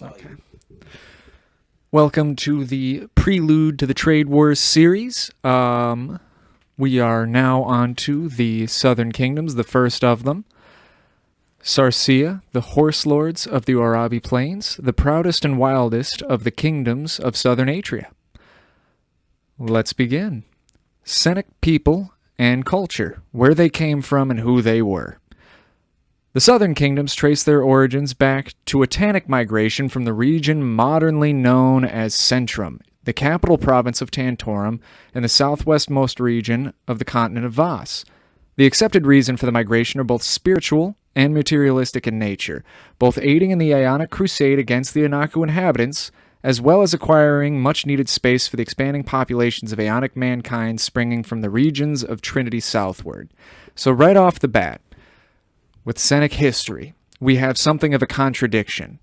Okay. Welcome to the prelude to the Trade Wars series. We are now on to the southern kingdoms, the first of them. Sarsia, the horse lords of the Orabi Plains, the proudest and wildest of the kingdoms of southern Atria. Let's begin. Seneca people and culture, where they came from and who they were. The southern kingdoms trace their origins back to a Tannic migration from the region modernly known as Centrum, the capital province of Tantorum, and the southwestmost region of the continent of Vas. The accepted reason for the migration are both spiritual and materialistic in nature, both aiding in the Ionic crusade against the Anaku inhabitants, as well as acquiring much-needed space for the expanding populations of Ionic mankind springing from the regions of Trinity southward. So right off the bat, with Seneca history, we have something of a contradiction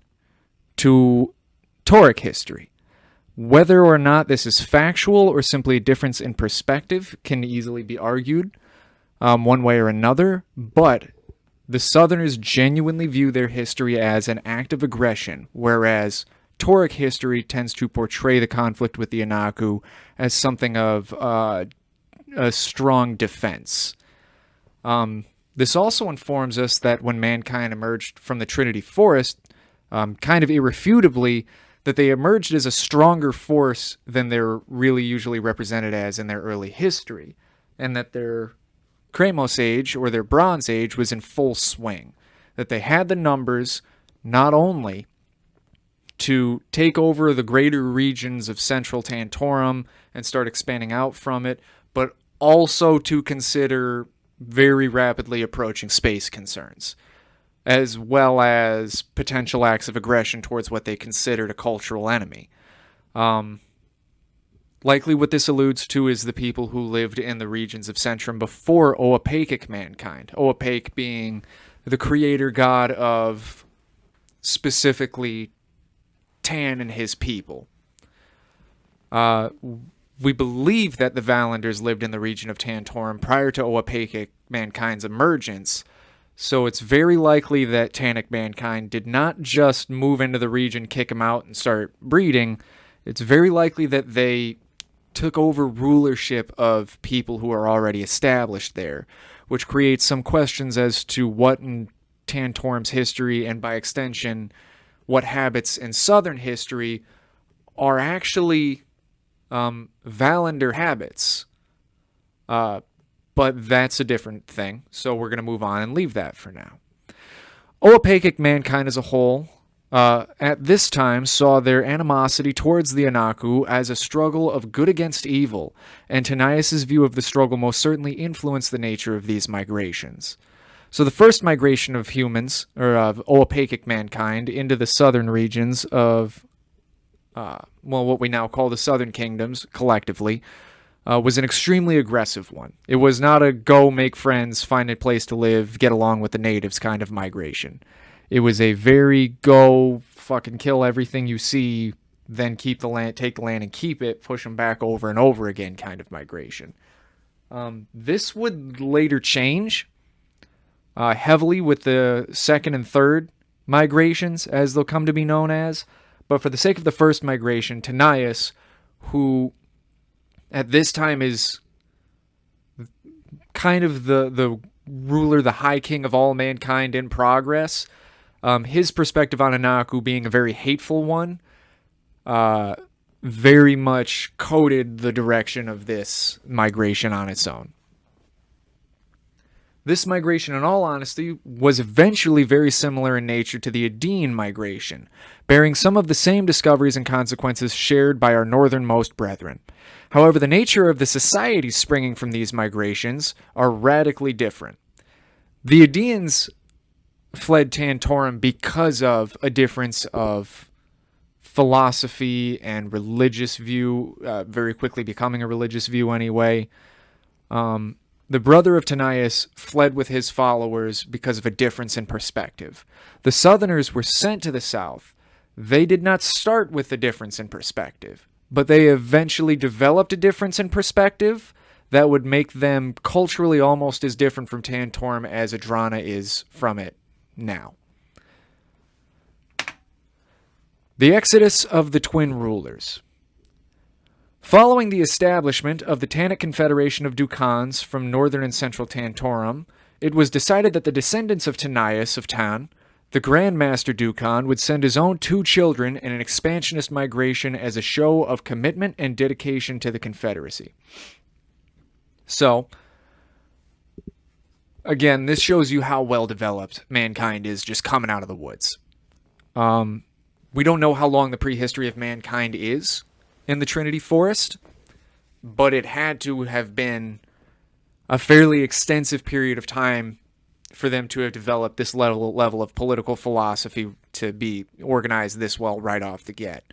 to Tauric history. Whether or not this is factual or simply a difference in perspective can easily be argued one way or another, but the Southerners genuinely view their history as an act of aggression, whereas Tauric history tends to portray the conflict with the Anaku as something of a strong defense. This also informs us that when mankind emerged from the Trinity Forest, kind of irrefutably, that they emerged as a stronger force than they're really usually represented as in their early history, and that their Kramos Age, or their Bronze Age, was in full swing. That they had the numbers, not only to take over the greater regions of central Tantorum and start expanding out from it, but also to consider very rapidly approaching space concerns, as well as potential acts of aggression towards what they considered a cultural enemy. Likely what this alludes to is the people who lived in the regions of Centrum before 𝚃𝚔𝒔𝒄𝒆𒂃 mankind. 𝚃𝚃𝒔𝒄𝒆𒂃 being the creator god of specifically Tan and his people. We believe that the Valanders lived in the region of Tantorum prior to 𝚃𝚃𝒃 mankind's emergence, so it's very likely that Tannic mankind did not just move into the region, kick them out, and start breeding. It's very likely that they took over rulership of people who are already established there, which creates some questions as to what in Tantorum's history, and by extension, what habits in southern history are actually Valander habits. But that's a different thing, so we're going to move on and leave that for now. 𝚃𝚃𝒃 mankind as a whole, at this time, saw their animosity towards the Anaku as a struggle of good against evil, and Tannius' view of the struggle most certainly influenced the nature of these migrations. So the first migration of humans, or of 𝚃𝚃𝒃 mankind, into the southern regions of what we now call the Southern Kingdoms, collectively, was an extremely aggressive one. It was not a go make friends, find a place to live, get along with the natives kind of migration. It was a very go fucking kill everything you see, then keep the land, take the land and keep it, push them back over and over again kind of migration. This would later change heavily with the second and third migrations, as they'll come to be known as. But for the sake of the first migration, Tannius, who at this time is kind of the ruler, the high king of all mankind in progress, his perspective on Anaku being a very hateful one, very much coded the direction of this migration on its own. This migration, in all honesty, was eventually very similar in nature to the 𝚿𝚛𝚎 migration, bearing some of the same discoveries and consequences shared by our northernmost brethren. However, the nature of the societies springing from these migrations are radically different. The 𝚿𝚛𝚎ans fled Tantorum because of a difference of philosophy and religious view, very quickly becoming a religious view anyway. The brother of Tannius fled with his followers because of a difference in perspective. The Southerners were sent to the south. They did not start with a difference in perspective, but they eventually developed a difference in perspective that would make them culturally almost as different from Tantorum as Adrana is from it now. The exodus of the twin rulers. Following the establishment of the Tannic Confederation of Dukhans from northern and central Tantorum, it was decided that the descendants of Tanias of Tan, the Grand Master Dukhan, would send his own 2 children in an expansionist migration as a show of commitment and dedication to the Confederacy. So, again, this shows you how well developed mankind is just coming out of the woods. We don't know how long the prehistory of mankind is in the Trinity Forest, but it had to have been a fairly extensive period of time for them to have developed this level of political philosophy to be organized this well right off the get.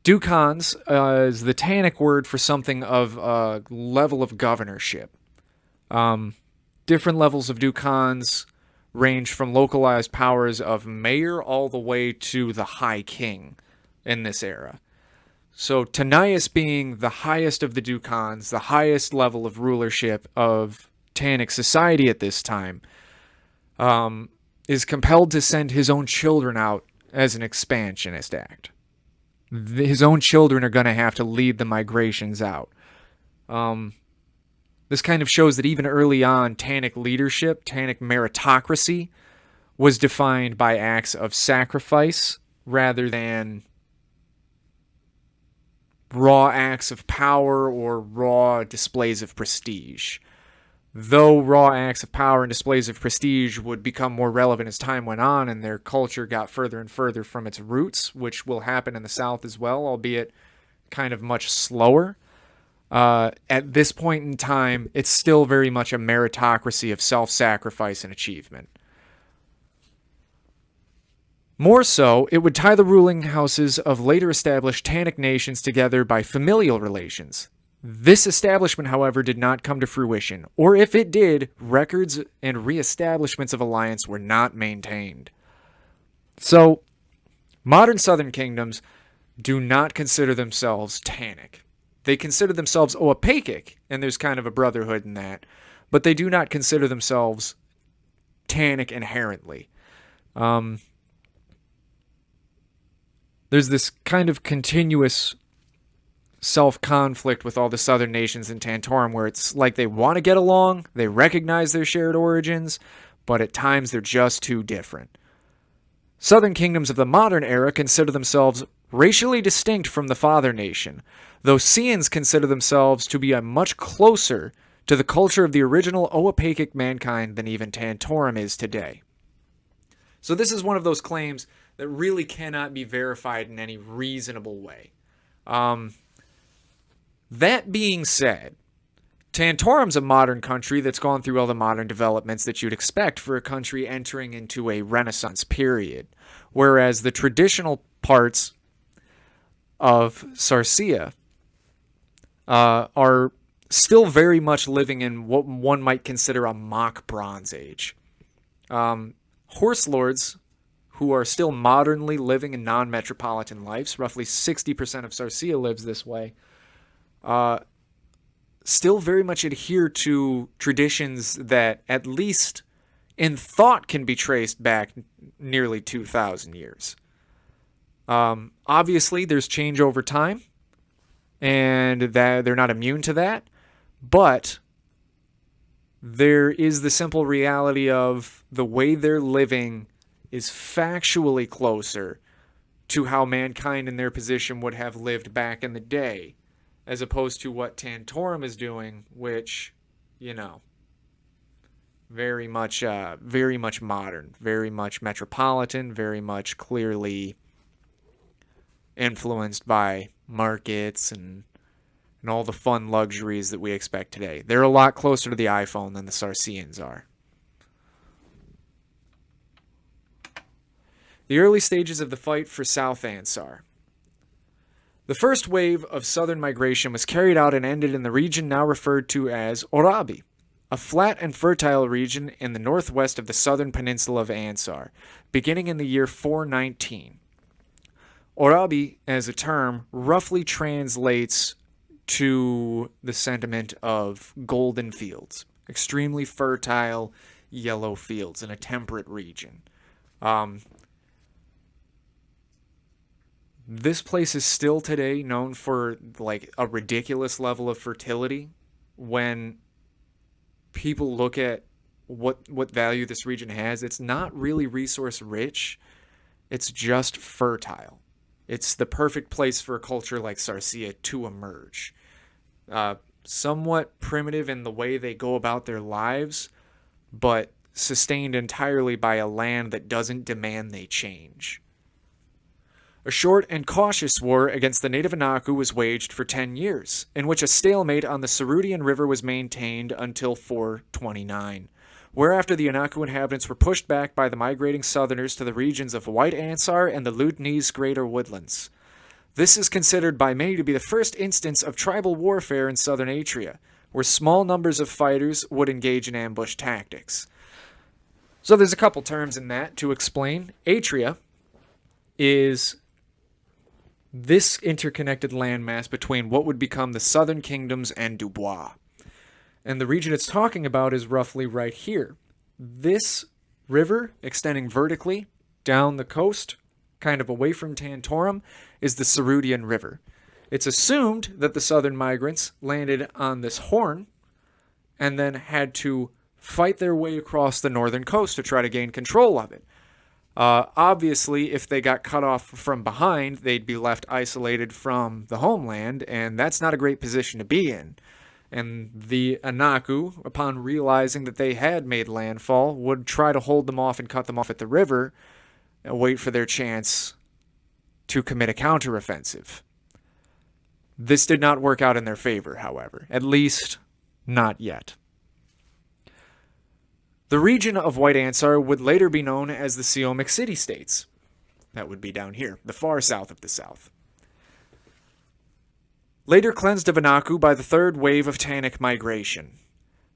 Dukhans is the Tannic word for something of a level of governorship. Different levels of Dukhans range from localized powers of mayor all the way to the High King in this era. So Tanias being the highest of the Dukhans, the highest level of rulership of Tannic society at this time, is compelled to send his own children out as an expansionist act. His own children are going to have to lead the migrations out. This kind of shows that even early on, Tannic leadership, Tannic meritocracy, was defined by acts of sacrifice rather than raw acts of power or raw displays of prestige. Though raw acts of power and displays of prestige would become more relevant as time went on and their culture got further and further from its roots, which will happen in the South as well, albeit kind of much slower. At this point in time, it's still very much a meritocracy of self-sacrifice and achievement. More so, it would tie the ruling houses of later established Tannic nations together by familial relations. This establishment, however, did not come to fruition, or if it did, records and reestablishments of alliance were not maintained. So, modern southern kingdoms do not consider themselves Tannic. They consider themselves 𝚆𝚆𝒃𝒃, and there's kind of a brotherhood in that, but they do not consider themselves Tannic inherently. There's this kind of continuous self-conflict with all the southern nations in Tantorum where it's like they want to get along, they recognize their shared origins, but at times they're just too different. Southern kingdoms of the modern era consider themselves racially distinct from the father nation, though 𝚃𝚛𝚎𝚎 consider themselves to be much closer to the culture of the original 𝚆𝚆𝒃𝒃 mankind than even Tantorum is today. So this is one of those claims that really cannot be verified in any reasonable way. That being said, Tantorum's a modern country that's gone through all the modern developments that you'd expect for a country entering into a Renaissance period, whereas the traditional parts of Sarsia are still very much living in what one might consider a mock Bronze Age. Horse lords, who are still modernly living in non-metropolitan lives, roughly 60% of Sarsia lives this way, still very much adhere to traditions that, at least in thought, can be traced back nearly 2,000 years. Obviously, there's change over time, and that they're not immune to that, but there is the simple reality of the way they're living is factually closer to how mankind in their position would have lived back in the day, as opposed to what Tantorum is doing, which, very much modern, very much metropolitan, very much clearly influenced by markets and all the fun luxuries that we expect today. They're a lot closer to the iPhone than the Sarsians are. The early stages of the fight for South Ansar. The first wave of southern migration was carried out and ended in the region now referred to as Orabi, a flat and fertile region in the northwest of the southern peninsula of Ansar, beginning in the year 419. Orabi, as a term, roughly translates to the sentiment of golden fields, extremely fertile yellow fields in a temperate region. This place is still today known for like a ridiculous level of fertility. When people look at what value this region has, it's not really resource rich. It's just fertile. It's the perfect place for a culture like Sarsia to emerge. Somewhat primitive in the way they go about their lives, but sustained entirely by a land that doesn't demand they change. A short and cautious war against the native Anaku was waged for 10 years, in which a stalemate on the Cerrudian River was maintained until 429, whereafter the Anaku inhabitants were pushed back by the migrating southerners to the regions of 𝚿𝚛𝚎𝚎 and the 𝚿𝚛𝚎𝚕𝚞𝚍 greater woodlands. This is considered by many to be the first instance of tribal warfare in southern Atria, where small numbers of fighters would engage in ambush tactics. So there's a couple terms in that to explain. Atria is this interconnected landmass between what would become the southern kingdoms and Dubois. And the region it's talking about is roughly right here. This river, extending vertically down the coast, kind of away from Tantorum, is the Cerrudian River. It's assumed that the southern migrants landed on this horn and then had to fight their way across the northern coast to try to gain control of it. Obviously, if they got cut off from behind, they'd be left isolated from the homeland, and that's not a great position to be in. And the Anaku, upon realizing that they had made landfall, would try to hold them off and cut them off at the river and wait for their chance to commit a counteroffensive. This did not work out in their favor, however, at least not yet. The region of 𝚿𝚛𝚎𝚎 would later be known as the 𝚃𝚛𝚊𝚍𝚎 city-states. That would be down here, the far south of the south. Later cleansed of Anaku by the third wave of Tannic migration.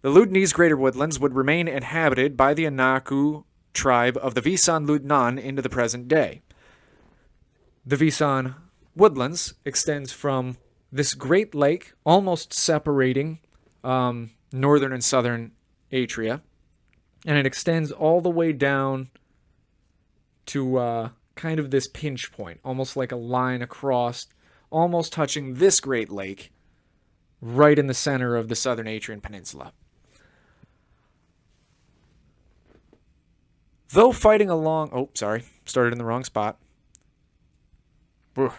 The 𝚿𝚛𝚎𝚕𝚞𝚍 greater woodlands would remain inhabited by the Anaku tribe of the Visan Ludnan into the present day. The Visan woodlands extends from this great lake, almost separating northern and southern Atria, and it extends all the way down to kind of this pinch point, almost like a line across, almost touching this great lake, right in the center of the southern Atrian Peninsula. Though fighting along... Oh, sorry. Started in the wrong spot. Let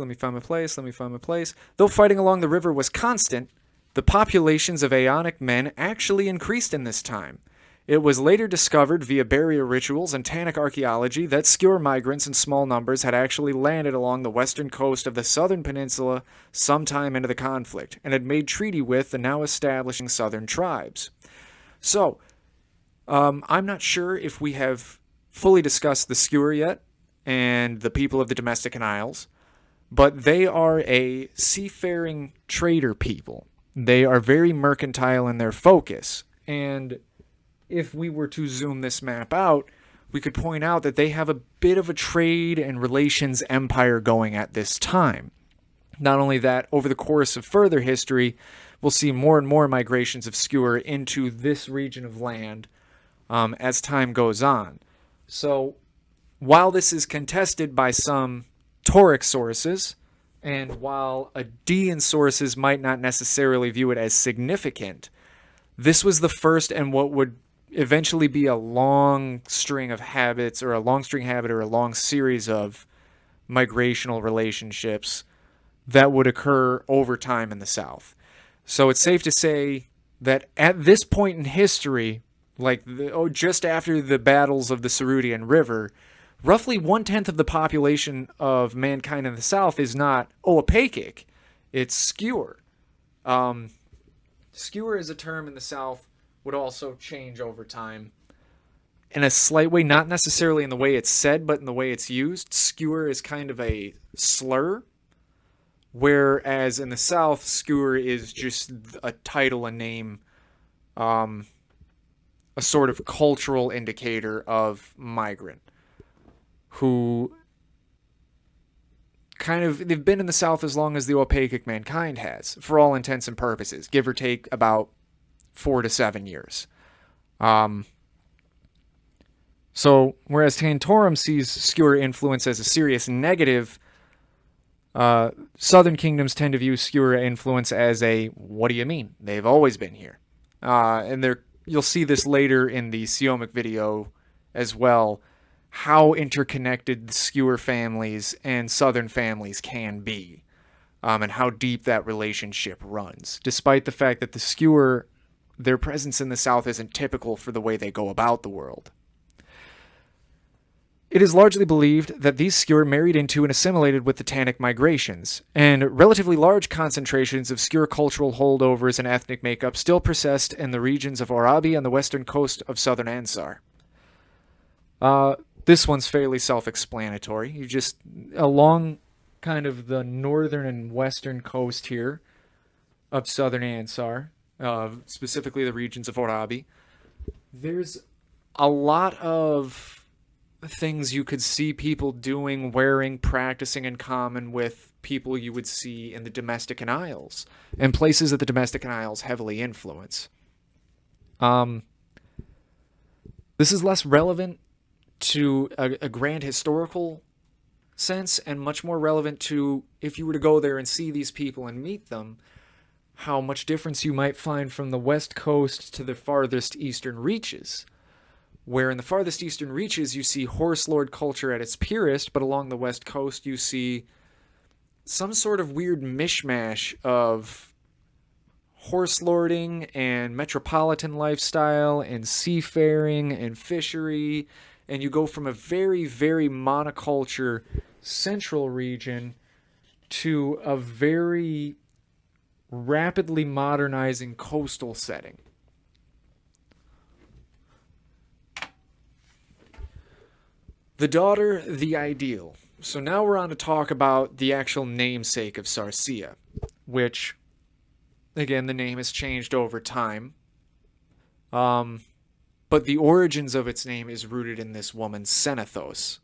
me find my place. Though fighting along the river was constant, the populations of Aeonic men actually increased in this time. It was later discovered via barrier rituals and Tannic archaeology that Skyr migrants in small numbers had actually landed along the western coast of the southern peninsula sometime into the conflict, and had made treaty with the now establishing southern tribes. So, I'm not sure if we have fully discussed the Skyr yet, and the people of the Domestican Isles, but they are a seafaring trader people. They are very mercantile in their focus, and if we were to zoom this map out, we could point out that they have a bit of a trade and relations empire going at this time. Not only that, over the course of further history, we'll see more and more migrations of Skyr into this region of land as time goes on. So, while this is contested by some Tauric sources, and while Aedean sources might not necessarily view it as significant, this was the first and what would eventually be a long string of habits, or a long string habit, or a long series of migrational relationships that would occur over time in the south. So it's safe to say that at this point in history, like just after the battles of the Cerrudian River, roughly 1/10 of the population of mankind in the south is not 𝚃𝚎𝚎𝚎, it's Skyr. Skyr is a term in the south, would also change over time in a slight way, not necessarily in the way it's said, but in the way it's used. Skyr is kind of a slur, whereas in the south, Skyr is just a title, a name, a sort of cultural indicator of migrant, who kind of, they've been in the south as long as the 𝚃𝚎𝚎𝚎 mankind has, for all intents and purposes, give or take about 4 to 7 years. So, whereas Tantorum sees Skewer influence as a serious negative, Southern kingdoms tend to view Skewer influence as a, what do you mean? They've always been here. And you'll see this later in the 𝚃𝚘𝚎𝚍 video as well, how interconnected the Skewer families and Southern families can be, and how deep that relationship runs, despite the fact that the Skewer, their presence in the South isn't typical for the way they go about the world. It is largely believed that these Skewer married into and assimilated with the Tannic migrations, and relatively large concentrations of Skewer cultural holdovers and ethnic makeup still persist in the regions of Orabi and the western coast of southern Ansar. This one's fairly self-explanatory. You just, along kind of the northern and western coast here of southern Ansar, specifically the regions of Orabi, there's a lot of things you could see people doing, wearing, practicing in common with people you would see in the Domestican Isles and places that the Domestican Isles heavily influence. This is less relevant to a grand historical sense and much more relevant to, if you were to go there and see these people and meet them, how much difference you might find from the west coast to the farthest eastern reaches, where in the farthest eastern reaches you see horse lord culture at its purest, but along the west coast you see some sort of weird mishmash of horse lording and metropolitan lifestyle and seafaring and fishery, and you go from a very, very monoculture central region to a very rapidly modernizing coastal setting. The daughter, the ideal. So now we're on to talk about the actual namesake of 𝚃𝚎𝚎, which, again, the name has changed over time. But the origins of its name is rooted in this woman, Senathos.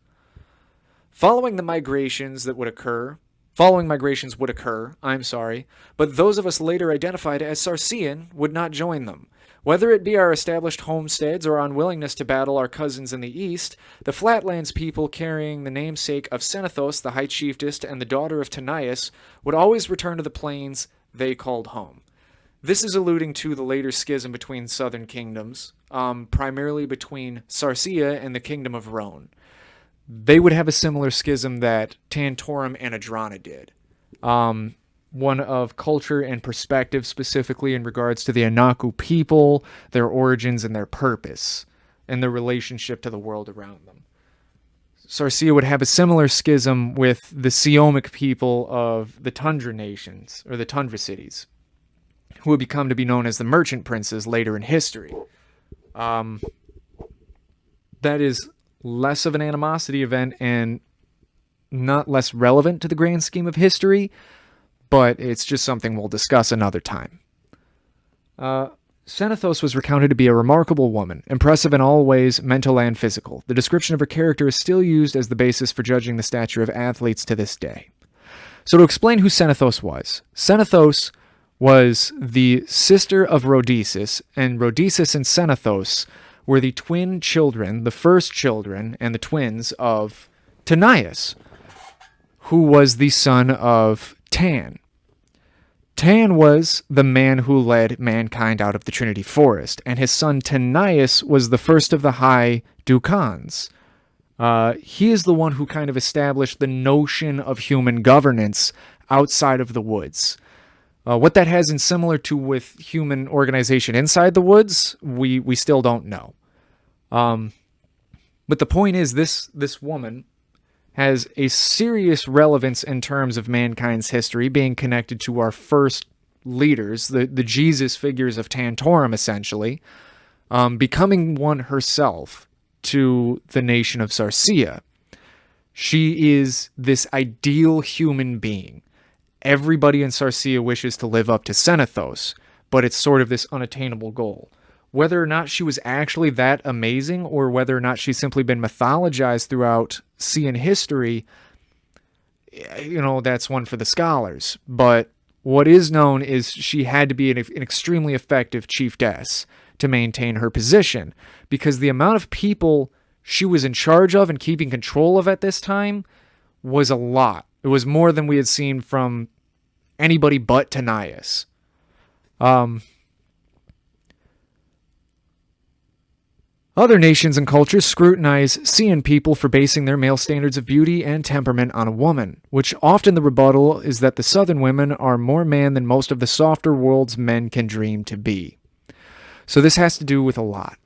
Following migrations would occur, but those of us later identified as Sarcean would not join them. Whether it be our established homesteads or our unwillingness to battle our cousins in the east, the Flatlands people carrying the namesake of Senathos, the High Chiefess, and the daughter of Tanias, would always return to the plains they called home. This is alluding to the later schism between southern kingdoms, primarily between Sarceia and the kingdom of Rhone. They would have a similar schism that Tantorum and Adrana did. One of culture and perspective, specifically in regards to the Anaku people, their origins and their purpose, and their relationship to the world around them. Sarceia would have a similar schism with the 𝚃𝚎𝚎𝚎 people of the Tundra nations, or the Tundra cities, who would become to be known as the Merchant Princes later in history. That is less of an animosity event and not less relevant to the grand scheme of history, but it's just something we'll discuss another time. Senathos was recounted to be a remarkable woman, impressive in all ways, mental and physical. The description of her character is still used as the basis for judging the stature of athletes to this day. So to explain who Senathos was the sister of Rhodesis, and Rhodesis and Senathos were the twin children, the first children, and the twins of Tanias, who was the son of Tan. Tan was the man who led mankind out of the Trinity Forest, and his son Tanias was the first of the High Ducans. He is the one who kind of established the notion of human governance outside of the woods. What that has in similar to with human organization inside the woods, we still don't know. But the point is, this woman has a serious relevance in terms of mankind's history, being connected to our first leaders, the Jesus figures of Tantorum, essentially, becoming one herself to the nation of Sarceia. She is this ideal human being. Everybody in Sarceia wishes to live up to Senathos, but it's sort of this unattainable goal. Whether or not she was actually that amazing, or whether or not she's simply been mythologized throughout Cenn history, that's one for the scholars. But what is known is she had to be an extremely effective chiefess to maintain her position, because the amount of people she was in charge of and keeping control of at this time was a lot. It was more than we had seen from anybody but Tanais. Other nations and cultures scrutinize Xian people for basing their male standards of beauty and temperament on a woman, which often the rebuttal is that the southern women are more man than most of the softer world's men can dream to be. So this has to do with a lot.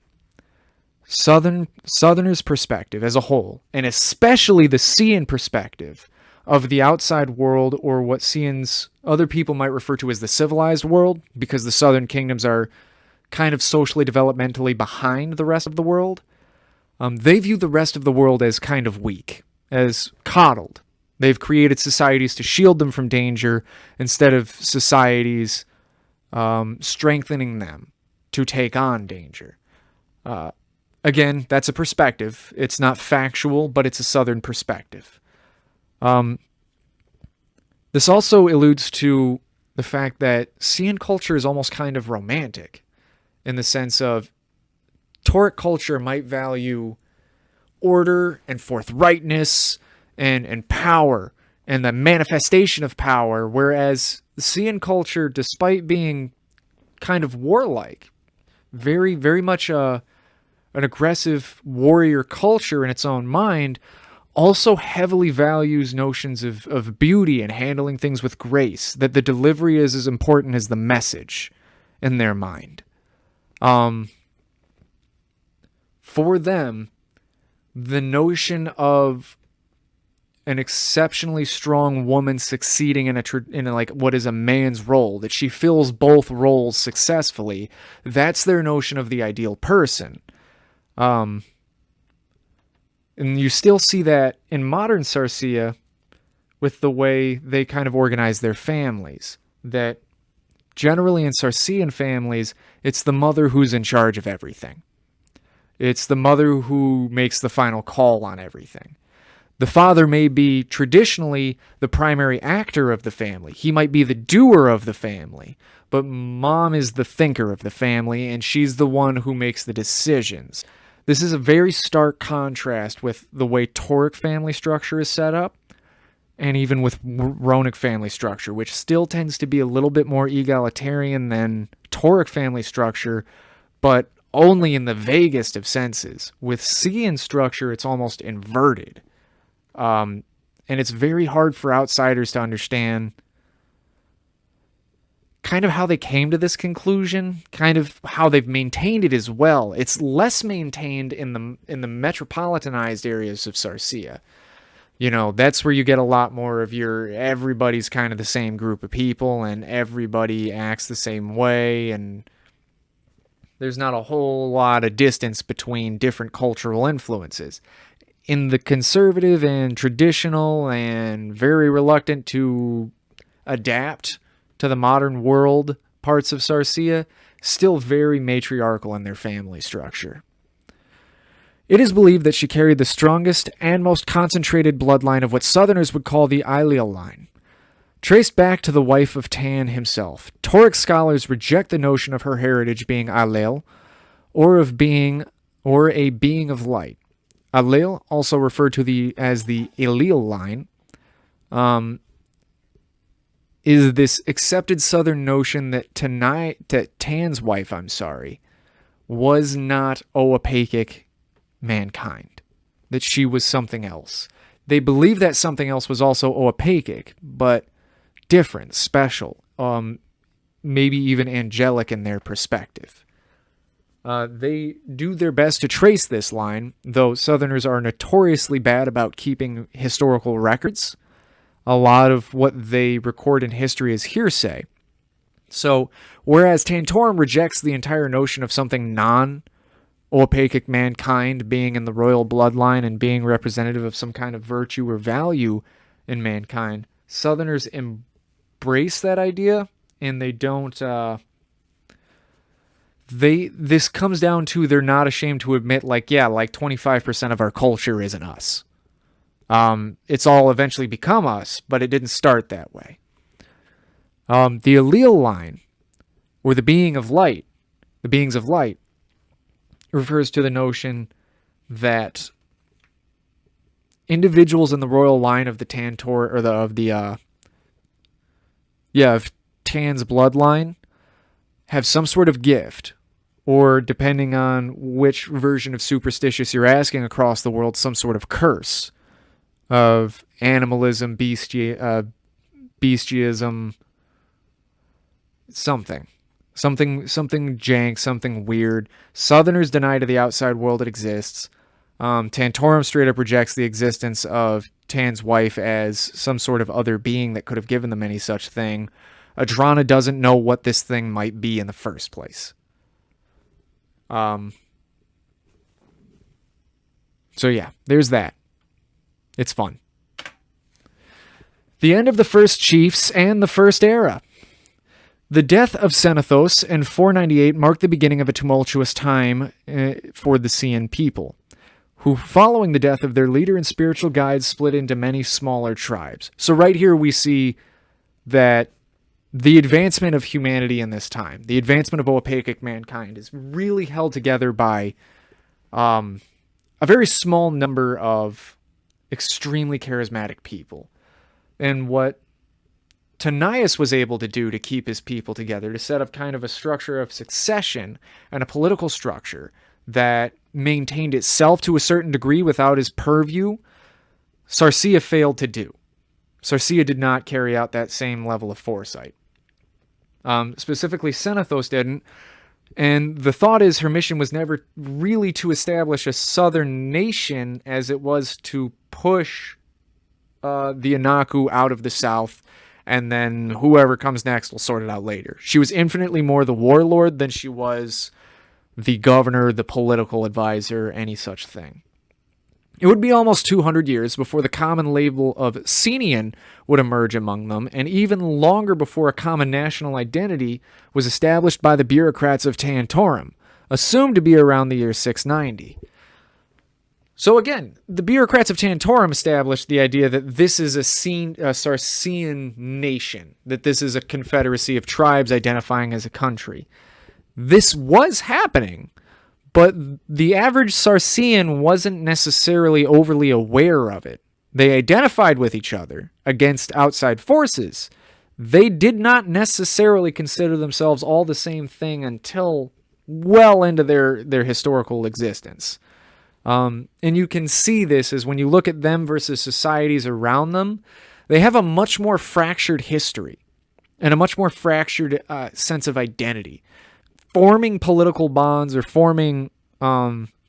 Southerners' perspective as a whole, and especially the Xian perspective of the outside world, or what Xians, other people might refer to as the civilized world, because the southern kingdoms are kind of socially developmentally behind the rest of the world. They view the rest of the world as kind of weak, as coddled. They've created societies to shield them from danger instead of societies strengthening them to take on danger. Again, that's a perspective. It's not factual, but it's a southern perspective. This also alludes to the fact that Xian culture is almost kind of romantic, in the sense of Tauric culture might value order and forthrightness and power and the manifestation of power, whereas the Xian culture, despite being kind of warlike, very, very much an aggressive warrior culture in its own mind, also heavily values notions of beauty and handling things with grace, that the delivery is as important as the message in their mind. For them, the notion of an exceptionally strong woman succeeding in like what is a man's role, that she fills both roles successfully, that's their notion of the ideal person. And you still see that in modern Sarsia with the way they kind of organize their families, that generally in Sarsian families, it's the mother who's in charge of everything. It's the mother who makes the final call on everything. The father may be traditionally the primary actor of the family. He might be the doer of the family, but mom is the thinker of the family, and she's the one who makes the decisions. This is a very stark contrast with the way Tauric family structure is set up, and even with Rhonic family structure, which still tends to be a little bit more egalitarian than Tauric family structure, but only in the vaguest of senses. With Xian structure, it's almost inverted. And it's very hard for outsiders to understand kind of how they came to this conclusion, kind of how they've maintained it as well. It's less maintained in the metropolitanized areas of Sarsia. You know, that's where you get a lot more of everybody's kind of the same group of people and everybody acts the same way, and there's not a whole lot of distance between different cultural influences. In the conservative and traditional and very reluctant to adapt to the modern world parts of Sarsia, still very matriarchal in their family structure. It is believed that she carried the strongest and most concentrated bloodline of what Southerners would call the Ailill line, traced back to the wife of Tan himself. Tauric scholars reject the notion of her heritage being Ailill, or a being of light. Ailill, also referred to as the Ailill line, is this accepted Southern notion that Tan's wife, was not 𝚊𝚘𝒔𝒄 mankind, that she was something else. They believe that something else was also 𝚊𝚘𝒔𝒄, but different, special, maybe even angelic in their perspective. They do their best to trace this line, though Southerners are notoriously bad about keeping historical records. A lot of what they record in history is hearsay. So, whereas Tantorum rejects the entire notion of something non-𝚊𝚘𝒔𝒄 mankind being in the royal bloodline and being representative of some kind of virtue or value in mankind, Southerners embrace that idea, and they don't... This comes down to they're not ashamed to admit, 25% of our culture isn't us. It's all eventually become us, but it didn't start that way. The Ailill line, or the beings of light, refers to the notion that individuals in the royal line of the Tantor, or of Tan's bloodline, have some sort of gift, or depending on which version of superstitious you're asking across the world, some sort of curse of animalism, bestialism, something jank, something weird. Southerners deny to the outside world it exists. Tantorum straight up rejects the existence of Tan's wife as some sort of other being that could have given them any such thing. Adrana doesn't know what this thing might be in the first place. So yeah, there's that. It's fun. The end of the first chiefs and the first era. The death of Senathos in 498 marked the beginning of a tumultuous time for the Cenn people, who, following the death of their leader and spiritual guides, split into many smaller tribes. So right here we see that the advancement of humanity in this time, the advancement of 𝚆𝚊𝒃𝒃 mankind, is really held together by a very small number of extremely charismatic people. And what Tanais was able to do to keep his people together, to set up kind of a structure of succession and a political structure that maintained itself to a certain degree without his purview, 𝚃𝚎𝚎 failed to do. 𝚃𝚎𝚎 did not carry out that same level of foresight. Specifically, Senathos didn't. And the thought is her mission was never really to establish a southern nation as it was to push the Anaku out of the south, and then whoever comes next will sort it out later. She was infinitely more the warlord than she was the governor, the political advisor, any such thing. It would be almost 200 years before the common label of Cennian would emerge among them, and even longer before a common national identity was established by the bureaucrats of Tantorum, assumed to be around the year 690. So again, the bureaucrats of Tantorum established the idea that this is a Sarcean nation, that this is a confederacy of tribes identifying as a country. This was happening, but the average Sarcean wasn't necessarily overly aware of it. They identified with each other against outside forces. They did not necessarily consider themselves all the same thing until well into their historical existence. And you can see this as when you look at them versus societies around them, they have a much more fractured history and a much more fractured sense of identity. Forming political bonds or forming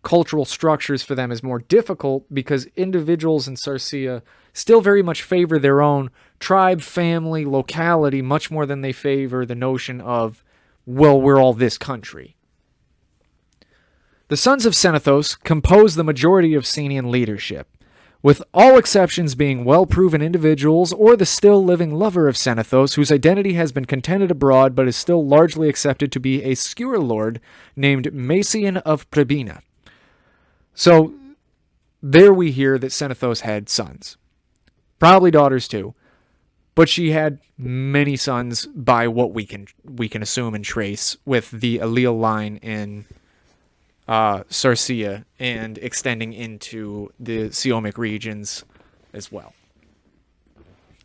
cultural structures for them is more difficult because individuals in 𝚃𝚎𝚎 still very much favor their own tribe, family, locality, much more than they favor the notion of, well, we're all this country. The sons of Senathos compose the majority of Cennian leadership, with all exceptions being well-proven individuals or the still living lover of Senathos, whose identity has been contended abroad but is still largely accepted to be a skewer lord named 𝚆𝚎𝚎 of Prebina. So there we hear that Senathos had sons, probably daughters too, but she had many sons by what we can assume and trace with the allele line in 𝚃𝚎𝚎 and extending into the Siomic regions as well.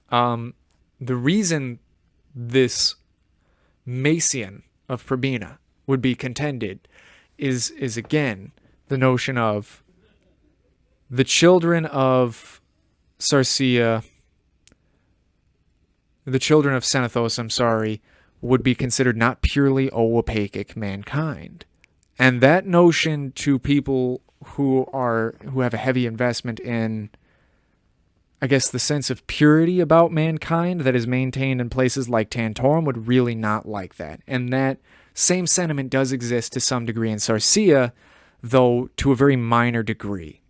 The reason this 𝚆𝚎𝚎 of Prebina would be contended is again the notion of the children of 𝚃𝚎𝚎, the children of Senathos, would be considered not purely 𝚆𝚊𝒃𝒃 mankind. And that notion to people who have a heavy investment in, I guess, the sense of purity about mankind that is maintained in places like Tantorum would really not like that. And that same sentiment does exist to some degree in 𝚃𝚎𝚎, though to a very minor degree.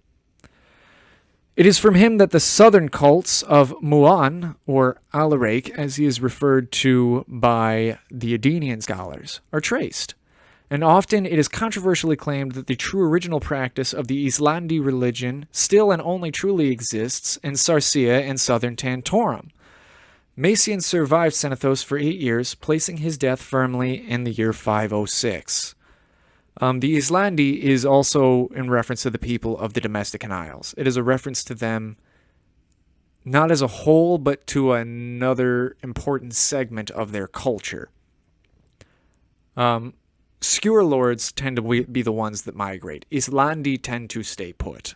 It is from him that the southern cults of Mu'an, or Alaric, as he is referred to by the Adenian scholars, are traced. And often it is controversially claimed that the true original practice of the Islandi religion still and only truly exists in 𝚃𝚎𝚎 and southern Tantorum. 𝚆𝚎𝚎 survived Senathos for 8 years, placing his death firmly in the year 506. The Islandi is also in reference to the people of the Domestican Isles. It is a reference to them not as a whole, but to another important segment of their culture. Skewer lords tend to be the ones that migrate. Islandi tend to stay put.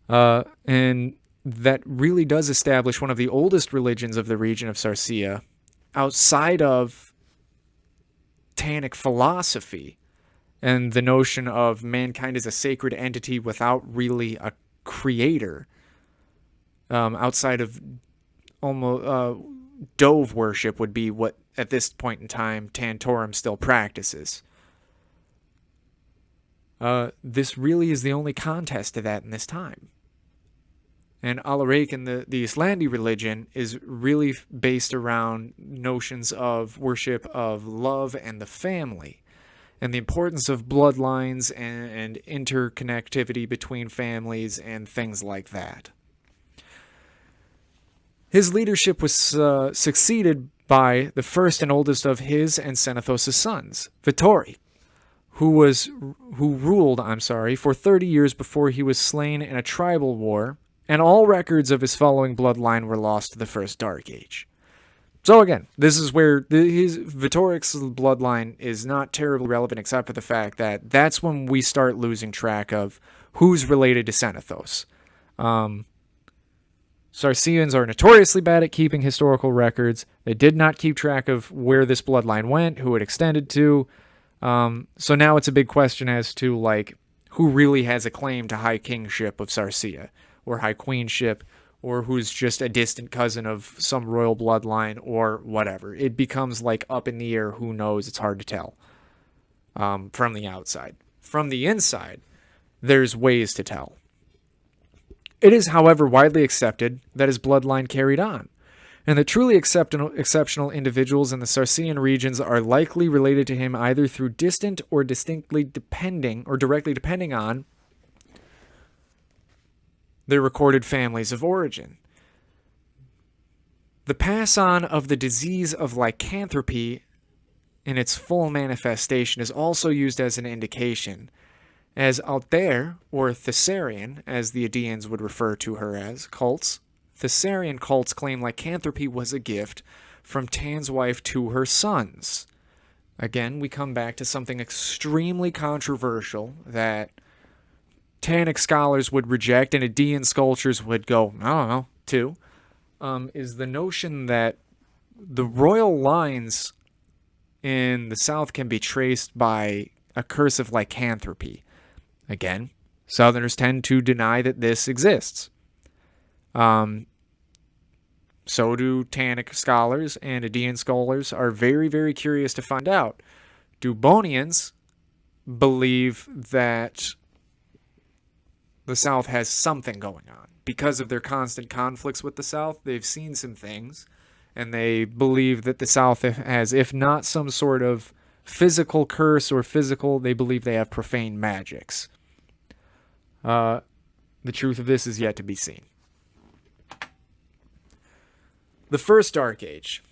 And that really does establish one of the oldest religions of the region of 𝚃𝚎𝚎, outside of Tannic philosophy and the notion of mankind as a sacred entity without really a creator, outside of almost dove worship would be what at this point in time Tantorum still practices. This really is the only contest to that in this time. And Alaric and the Islandi religion is really based around notions of worship of love and the family, and the importance of bloodlines and interconnectivity between families and things like that. His leadership was succeeded by the first and oldest of his and Xanathos' sons, Vittori, who ruled for 30 years before he was slain in a tribal war, and all records of his following bloodline were lost to the First Dark Age. So again, this is where his Vittoric's bloodline is not terribly relevant, except for the fact that that's when we start losing track of who's related to Xanathos. Sarceans are notoriously bad at keeping historical records. They did not keep track of where this bloodline went, who it extended to. So now it's a big question as to like who really has a claim to high kingship of 𝚃𝚎𝚎, or high queenship, or who's just a distant cousin of some royal bloodline, or whatever. It becomes like up in the air. Who knows? It's hard to tell from the outside. From the inside, there's ways to tell. It is, however, widely accepted that his bloodline carried on, and that truly exceptional individuals in the 𝚃𝚎𝚎an regions are likely related to him either through distant or directly depending on their recorded families of origin. The pass-on of the disease of lycanthropy in its full manifestation is also used as an indication, as 𝚿𝚛𝚎, or 𝚃𝚎rian, as the Adaeans would refer to her as, cults. 𝚃𝚎rian cults claim lycanthropy was a gift from Tan's wife to her sons. Again, we come back to something extremely controversial that Tannic scholars would reject and Adaean sculptors would go, I don't know, too, is the notion that the royal lines in the south can be traced by a curse of lycanthropy. Again, Southerners tend to deny that this exists. So do Tannic scholars, and Adaean scholars are very, very curious to find out. Do Bonians believe that the South has something going on? Because of their constant conflicts with the South, they've seen some things, and they believe that the South has, if not some sort of physical curse or physical, they believe they have profane magics. The truth of this is yet to be seen. The First Dark Age.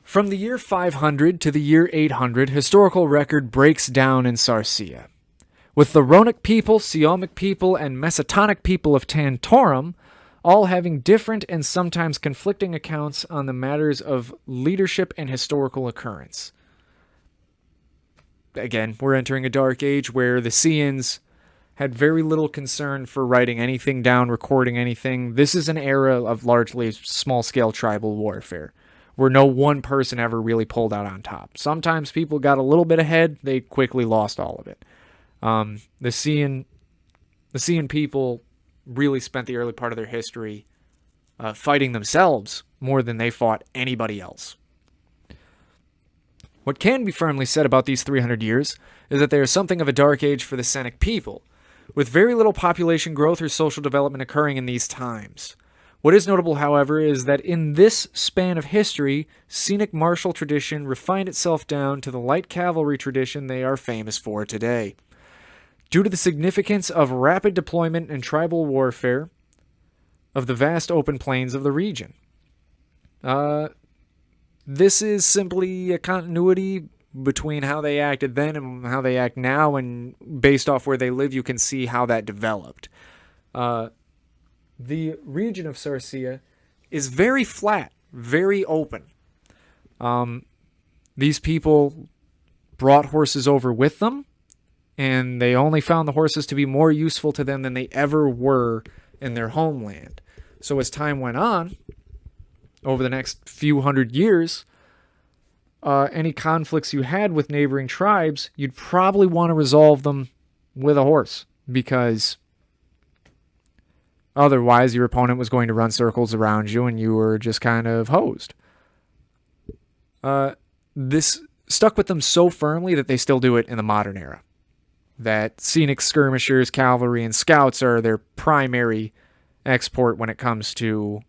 From the year 500 to the year 800, historical record breaks down in 𝚃𝚎𝚎, with the Rhonic people, Seomic people, and Mesotonic people of Tantorum all having different and sometimes conflicting accounts on the matters of leadership and historical occurrence. Again, we're entering a dark age where the Seans had very little concern for writing anything down, recording anything. This is an era of largely small-scale tribal warfare, where no one person ever really pulled out on top. Sometimes people got a little bit ahead, they quickly lost all of it. The Sean people really spent the early part of their history fighting themselves more than they fought anybody else. What can be firmly said about these 300 years is that they are something of a dark age for the Seneca people, with very little population growth or social development occurring in these times. What is notable, however, is that in this span of history, scenic martial tradition refined itself down to the light cavalry tradition they are famous for today. Due to the significance of rapid deployment and tribal warfare of the vast open plains of the region. This is simply a continuity between how they acted then and how they act now, and based off where they live, you can see how that developed. The region of Sarsia is very flat, very open. These people brought horses over with them, and they only found the horses to be more useful to them than they ever were in their homeland. So as time went on, over the next few hundred years, any conflicts you had with neighboring tribes, you'd probably want to resolve them with a horse, because otherwise your opponent was going to run circles around you and you were just kind of hosed. This stuck with them so firmly that they still do it in the modern era. That scenic skirmishers, cavalry, and scouts are their primary export when it comes to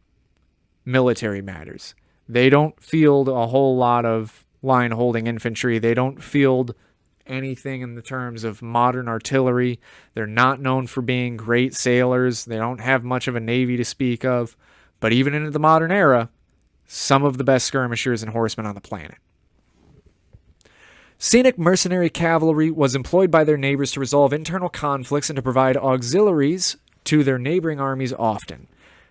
military matters. They don't field a whole lot of line-holding infantry. They don't field anything in the terms of modern artillery. They're not known for being great sailors. They don't have much of a navy to speak of. But even into the modern era, some of the best skirmishers and horsemen on the planet. Scenic mercenary cavalry was employed by their neighbors to resolve internal conflicts and to provide auxiliaries to their neighboring armies often,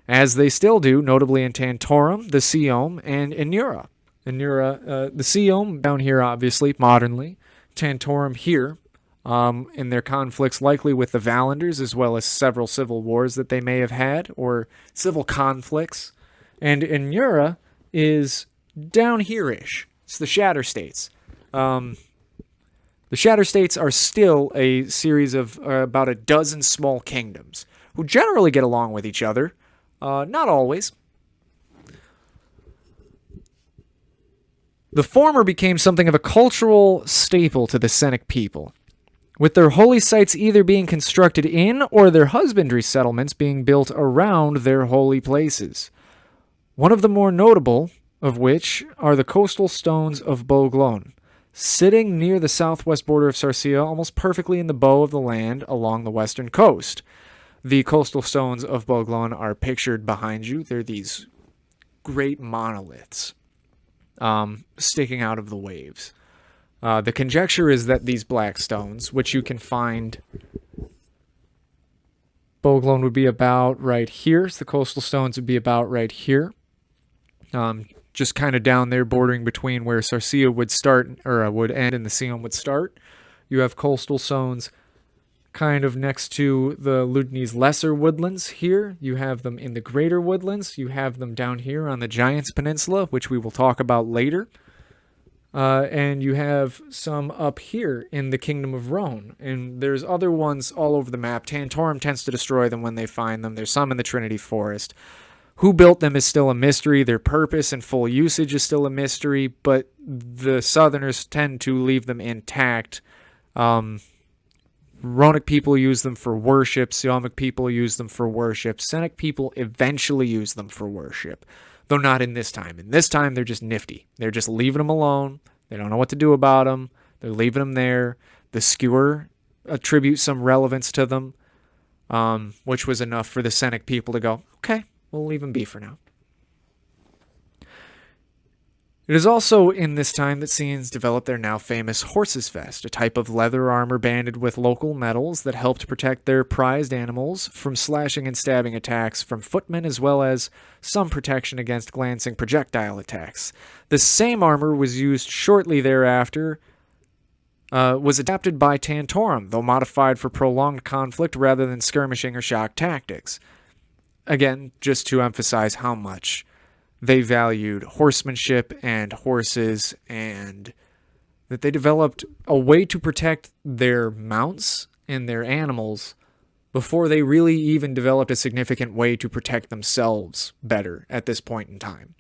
as they still do, notably in Tantorum, the 𝚃𝚎𝚎, and in Nura. In Nura, the 𝚃𝚎𝚎 down here, obviously, modernly, Tantorum here, in their conflicts likely with the Valanders, as well as several civil wars that they may have had, or civil conflicts. And in Nura is down here-ish. It's the Shatter States. The Shatter States are still a series of about a dozen small kingdoms who generally get along with each other. Not always. The former became something of a cultural staple to the Seneca people, with their holy sites either being constructed in or their husbandry settlements being built around their holy places. One of the more notable of which are the coastal stones of 𝚆𝚆𝚛𝚎, sitting near the southwest border of Sarsia, almost perfectly in the bow of the land along the western coast. The coastal stones of 𝚆𝚆𝚛𝚎 are pictured behind you. They're these great monoliths sticking out of the waves. The conjecture is that these black stones, which you can find, 𝚆𝚆𝚛𝚎 would be about right here. So the coastal stones would be about right here. Just kind of down there, bordering between where Sarsia would start, or would end, and the 𝚃𝚎𝚎 would start. You have coastal stones kind of next to the 𝚿𝚛𝚎 lesser woodlands here. You have them in the greater woodlands. You have them down here on the Giants Peninsula, which we will talk about later. And you have some up here in the Kingdom of Rhone. And there's other ones all over the map. Tantorum tends to destroy them when they find them. There's some in the Trinity Forest. Who built them is still a mystery. Their purpose and full usage is still a mystery, but the Southerners tend to leave them intact. Rhonic people use them for worship. Siomic people use them for worship. Seneca people eventually use them for worship, though not in this time. In this time, they're just nifty. They're just leaving them alone. They don't know what to do about them. They're leaving them there. The skewer attributes some relevance to them, which was enough for the Seneca people to go, okay, we'll leave them be for now. It is also in this time that Seans developed their now famous horse's vest, a type of leather armor banded with local metals that helped protect their prized animals from slashing and stabbing attacks from footmen, as well as some protection against glancing projectile attacks. The same armor was used shortly thereafter, was adapted by Tantorum, though modified for prolonged conflict rather than skirmishing or shock tactics. Again, just to emphasize how much they valued horsemanship and horses, and that they developed a way to protect their mounts and their animals before they really even developed a significant way to protect themselves better at this point in time.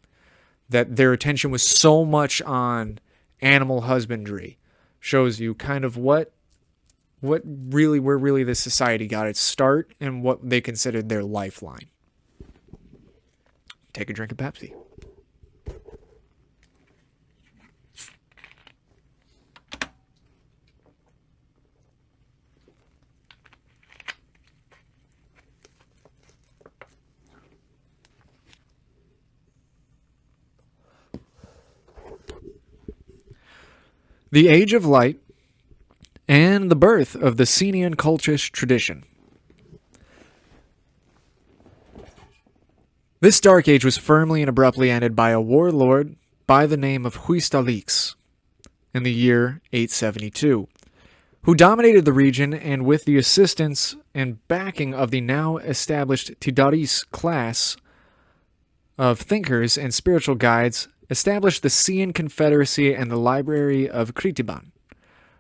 That their attention was so much on animal husbandry shows you kind of where really this society got its start and what they considered their lifeline. Take a drink of Pepsi. the Age of Light, and the birth of the 𝚃𝚛𝚎𝚎 cultish tradition. This Dark Age was firmly and abruptly ended by a warlord by the name of 𝚃𝚛𝚎𝚕𝚏𝚍 in the year 872, who dominated the region and with the assistance and backing of the now established 𝚃𝚛𝚎𝚕𝚏 class of thinkers and spiritual guides, established the 𝚃𝚎n Confederacy and the Library of Kritiban,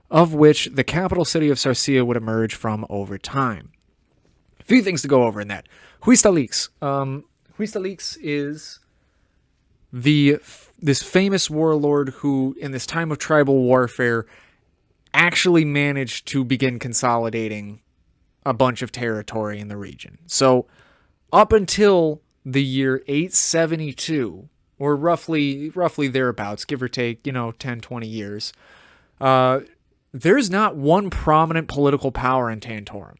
of which the capital city of 𝚃𝚎 would emerge from over time. A few things to go over in that. 𝚃𝚎𝚕𝚏𝚍. 𝚃𝚎𝚕𝚏 is this famous warlord who, in this time of tribal warfare, actually managed to begin consolidating a bunch of territory in the region. So, up until the year 872, or roughly thereabouts, give or take, 10, 20 years, there's not one prominent political power in Tantorum.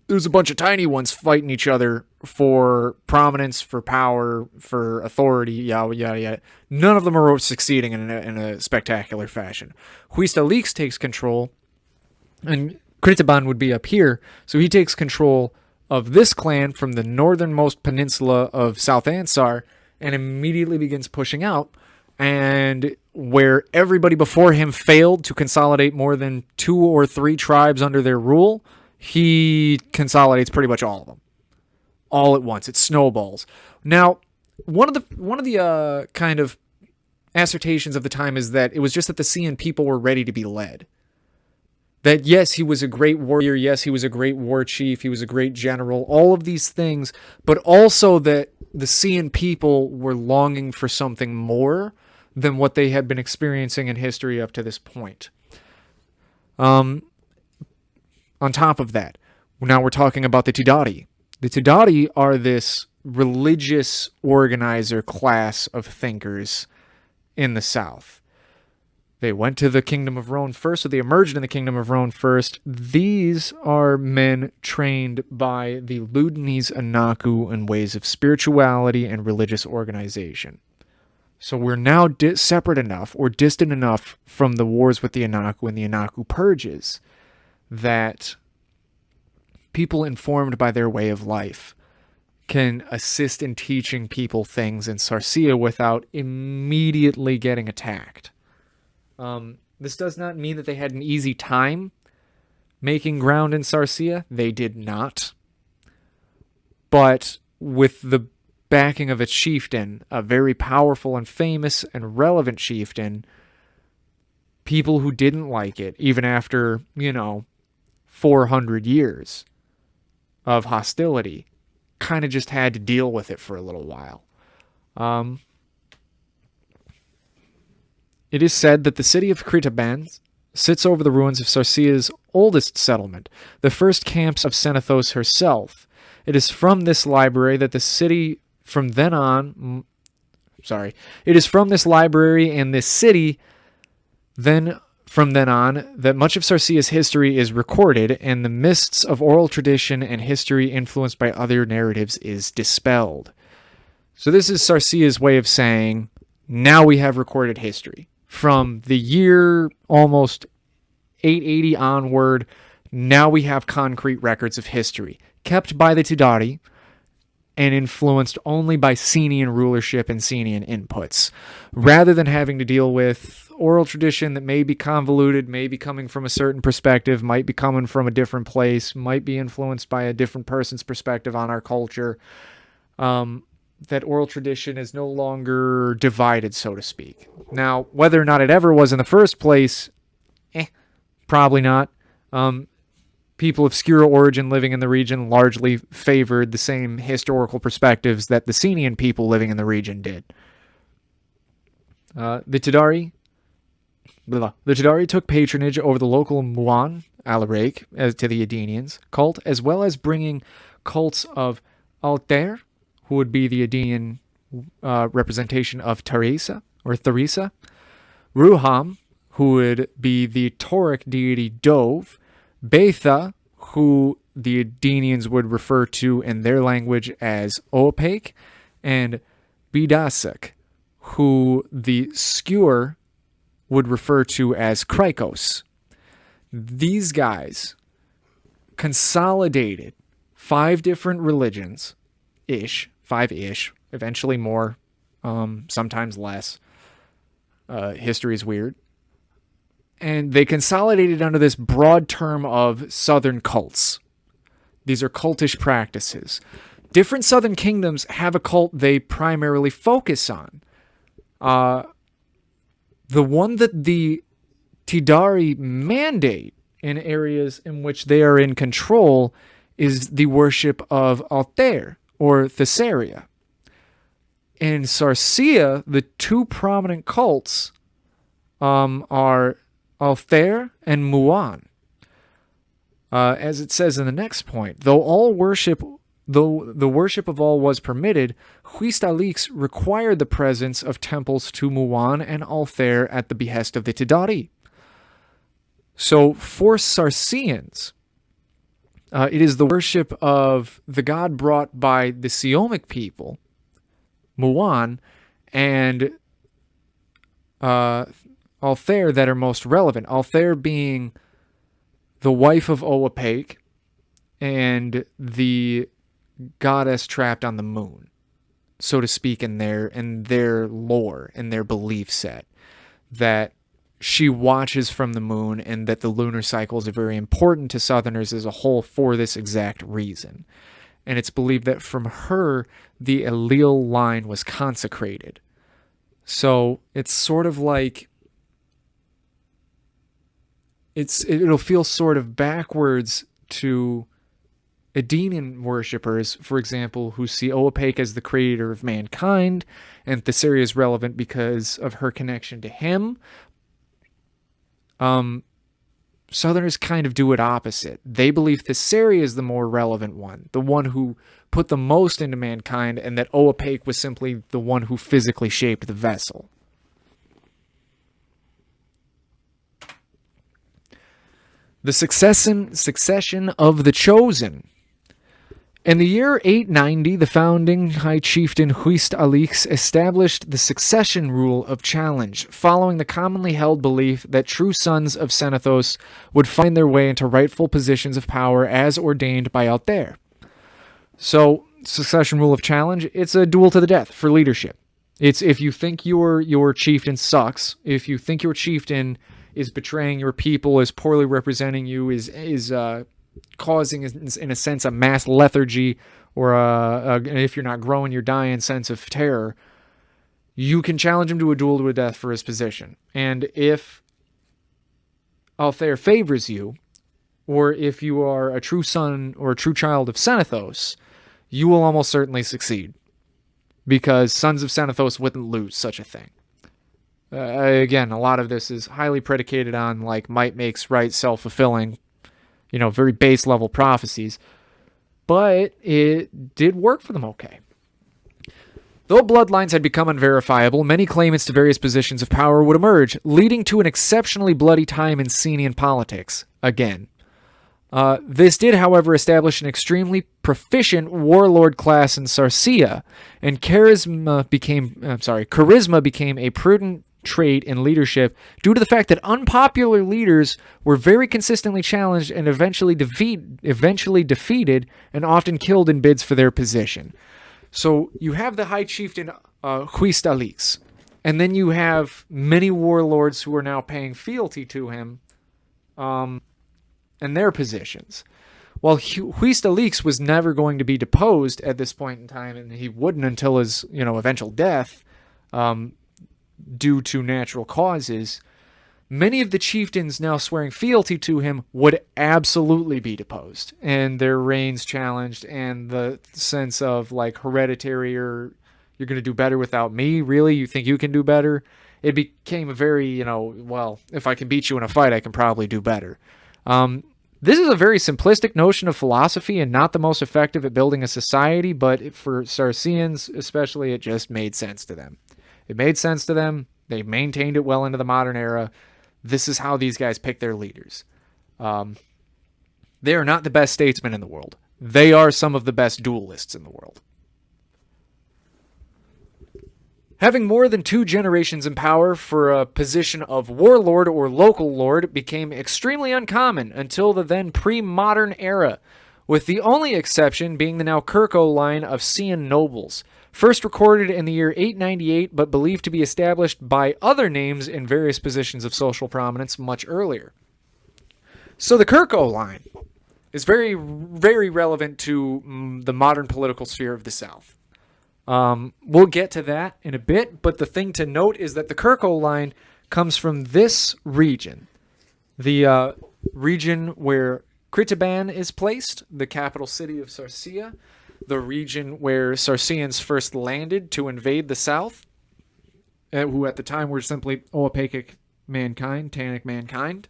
There's a bunch of tiny ones fighting each other for prominence, for power, for authority, yada, yada, yada. None of them are succeeding in a spectacular fashion. 𝚃𝚎𝚕𝚏𝚍 takes control, and Kritiban would be up here, so he takes control of this clan from the northernmost peninsula of South Ansar and immediately begins pushing out, and where everybody before him failed to consolidate more than 2 or 3 tribes under their rule, he consolidates pretty much all of them, all at once. It snowballs. Now, one of the kind of assertions of the time is that it was just that the 𝚃𝚎n people were ready to be led. That yes, he was a great warrior. Yes, he was a great war chief. He was a great general. All of these things, but also that the 𝚃𝚎n people were longing for something more than what they had been experiencing in history up to this point. On top of that, now we're talking about the 𝚃𝚎𝚎𝚍. The 𝚃𝚎𝚎𝚎 are this religious organizer class of thinkers in the south. They went to the Kingdom of Roan first, so they emerged in the Kingdom of Roan first. These are men trained by the Ludinese Anaku in ways of spirituality and religious organization. So we're now separate enough or distant enough from the wars with the Anaku and the Anaku purges that people informed by their way of life can assist in teaching people things in 𝚃𝚎 without immediately getting attacked. This does not mean that they had an easy time making ground in 𝚃𝚎. They did not. But with the backing of a chieftain, a very powerful and famous and relevant chieftain, people who didn't like it, even after, 400 years of hostility, kind of just had to deal with it for a little while. It is said that the city of Kritiban sits over the ruins of 𝚃𝚎's oldest settlement, the first camps of Senethos herself. It is from this library that the city from then on... It is from this library and this city from then on that much of 𝚃𝚎's history is recorded, and the mists of oral tradition and history influenced by other narratives is dispelled. So this is 𝚃𝚎's way of saying, now we have recorded history. From the year almost 880 onward, now we have concrete records of history, kept by the 𝚃𝚎𝚎 and influenced only by 𝚃𝚎n rulership and 𝚃𝚎n inputs, rather than having to deal with oral tradition that may be convoluted, may be coming from a certain perspective, might be coming from a different place, might be influenced by a different person's perspective on our culture. That oral tradition is no longer divided, so to speak. Now, whether or not it ever was in the first place, probably not. People of Skura origin living in the region largely favored the same historical perspectives that the 𝚃𝚎n people living in the region did. The 𝚃𝚎𝚎 took patronage over the local Muan, Alaric, as to the Edenians cult, as well as bringing cults of Altair, who would be the Edenian representation of Teresa or Theresa, Ruham, who would be the Tauric deity Dove, Betha, who the Edenians would refer to in their language as Opaque, and Bidasak, who the Skewer would refer to as Krykos. These guys consolidated 5 different religions, five-ish, eventually more, sometimes less. History is weird. And they consolidated under this broad term of southern cults. These are cultish practices. Different southern kingdoms have a cult they primarily focus on. The one that the 𝚃𝚌 mandate in areas in which they are in control is the worship of 𝚿𝚛𝚎, or 𝚃𝚛𝚎𝚕𝚎. In 𝚃𝚌, the 2 prominent cults are 𝚿𝚛𝚎 and 𝚆𝚊. As it says in the next point, though the worship of all was permitted, 𝚃𝚌 required the presence of temples to 𝚆𝚊 and 𝚿𝚛𝚎 at the behest of the 𝚃𝚌. So for Saracens, it is the worship of the god brought by the Siomic people, 𝚆𝚊, and 𝚿𝚛𝚎 that are most relevant. 𝚿𝚛𝚎 being the wife of 𝚘𝚆𝚏 and the goddess trapped on the moon, so to speak, in their lore, in their belief set, that she watches from the moon and that the lunar cycles are very important to Southerners as a whole for this exact reason. And it's believed that from her, the allele line was consecrated. So it's sort of like, it'll feel sort of backwards to Edenian worshippers, for example, who see 𝚘𝚏 as the creator of mankind, and 𝚃𝚌 is relevant because of her connection to him. Southerners kind of do it opposite. They believe 𝚃𝚎𝚕 is the more relevant one, the one who put the most into mankind, and that 𝚘𝚏 was simply the one who physically shaped the vessel. The succession of the chosen. In the year 890, the founding high chieftain 𝚃𝚌 established the succession rule of challenge, following the commonly held belief that true sons of Senathos would find their way into rightful positions of power as ordained by 𝚿𝚛𝚎. So, succession rule of challenge, it's a duel to the death for leadership. It's if you think your chieftain sucks, if you think your chieftain is betraying your people, is poorly representing you, is causing, in a sense, a mass lethargy, or if you're not growing, you're dying sense of terror, you can challenge him to a duel to a death for his position. And if 𝚿𝚛𝚎 favors you, or if you are a true son or a true child of Senathos, you will almost certainly succeed, because sons of Senathos wouldn't lose such a thing. Again, a lot of this is highly predicated on like might makes right, self-fulfilling, very base level prophecies, but it did work for them okay. Though bloodlines had become unverifiable, many claimants to various positions of power would emerge, leading to an exceptionally bloody time in Senian politics again. This did, however, establish an extremely proficient warlord class in Sarcia, and charisma became a prudent trait in leadership due to the fact that unpopular leaders were very consistently challenged and eventually defeated and often killed in bids for their position. So you have the high chieftain 𝚃𝚌, and then you have many warlords who are now paying fealty to him and their positions. While 𝚃𝚌 was never going to be deposed at this point in time, and he wouldn't until his eventual death, due to natural causes, many of the chieftains now swearing fealty to him would absolutely be deposed and their reigns challenged, and the sense of like hereditary, or you're going to do better without me, really? You think you can do better? It became a very, well, if I can beat you in a fight, I can probably do better. This is a very simplistic notion of philosophy and not the most effective at building a society, but for Saracens especially, it just made sense to them. It made sense to them. They maintained it well into the modern era. This is how these guys pick their leaders. They are not the best statesmen in the world. They are some of the best duelists in the world. Having more than 2 generations in power for a position of warlord or local lord became extremely uncommon until the then pre-modern era, with the only exception being the now 𝚃𝚎 line of Cenn nobles, first recorded in the year 898 but believed to be established by other names in various positions of social prominence much earlier. So the 𝚃𝚎 line is very, very relevant to the modern political sphere of the South. We'll get to that in a bit, but the thing to note is that the 𝚃𝚎 line comes from this region, the region where Kritaban is placed, the capital city of 𝚘𝚎𝚎, the region where Saracens first landed to invade the south, who at the time were simply 𝚃𝚔𝒔𝒄𝒆� mankind, Tannic mankind.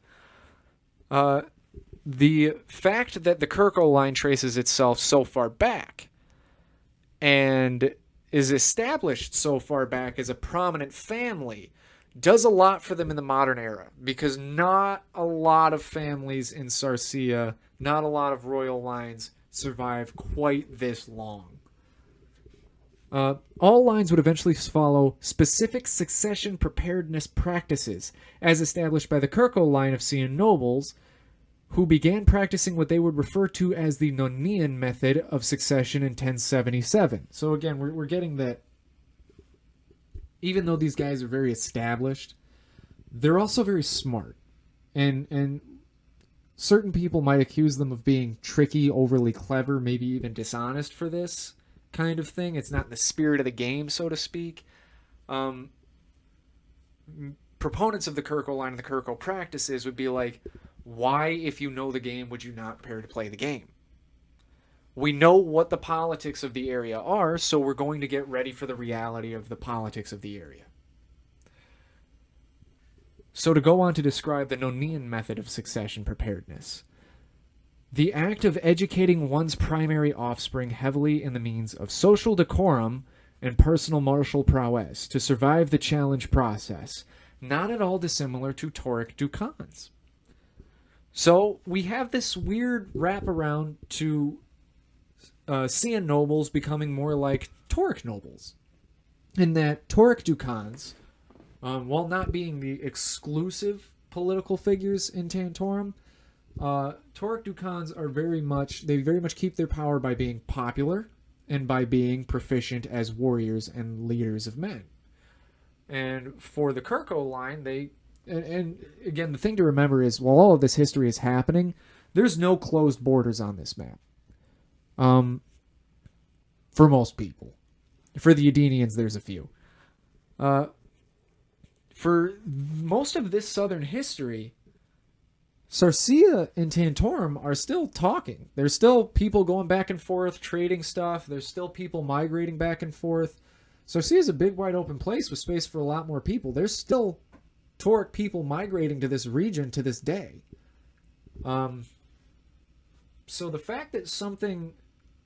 The fact that the 𝚃𝚎 line traces itself so far back and is established so far back as a prominent family does a lot for them in the modern era, because not a lot of families in 𝚘𝚎𝚎, not a lot of royal lines survive quite this long. All lines would eventually follow specific succession preparedness practices, as established by the 𝚃𝚎 line of Cenn nobles, who began practicing what they would refer to as the Nonian method of succession in 1077. So again, we're getting that even though these guys are very established, they're also very smart. And certain people might accuse them of being tricky, overly clever, maybe even dishonest for this kind of thing. It's not in the spirit of the game, so to speak. Proponents of the 𝚃𝚎 line and the 𝚃𝚎 practices would be like, why, if you know the game, would you not prepare to play the game? We know what the politics of the area are, so we're going to get ready for the reality of the politics of the area. So to go on to describe the Nonian method of succession preparedness, the act of educating one's primary offspring heavily in the means of social decorum and personal martial prowess to survive the challenge process, not at all dissimilar to 𝚃𝚌. So we have this weird wraparound to Cenn nobles becoming more like 𝚃 nobles, in that 𝚃𝚌, while not being the exclusive political figures in Tantorum, 𝚃 are very much keep their power by being popular and by being proficient as warriors and leaders of men. And for the 𝚃𝚎 line, and again, the thing to remember is, while all of this history is happening, there's no closed borders on this map. For most people. For the Edenians, there's a few. For most of this southern history, 𝚘𝚎𝚎 and Tantorum are still talking. There's still people going back and forth, trading stuff. There's still people migrating back and forth. 𝚘𝚎𝚎 is a big, wide open place with space for a lot more people. There's still 𝚃 people migrating to this region to this day. So the fact that something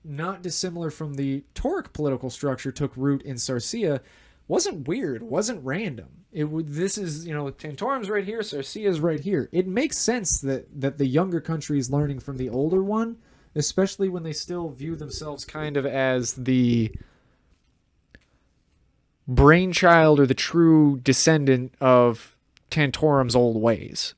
not dissimilar from the 𝚃 political structure took root in 𝚘𝚎𝚎 wasn't weird, wasn't random. This is, Tantorum's right here, 𝚘𝚎𝚎's right here. It makes sense that the younger country is learning from the older one, especially when they still view themselves kind of as the brainchild or the true descendant of Tantorum's old ways.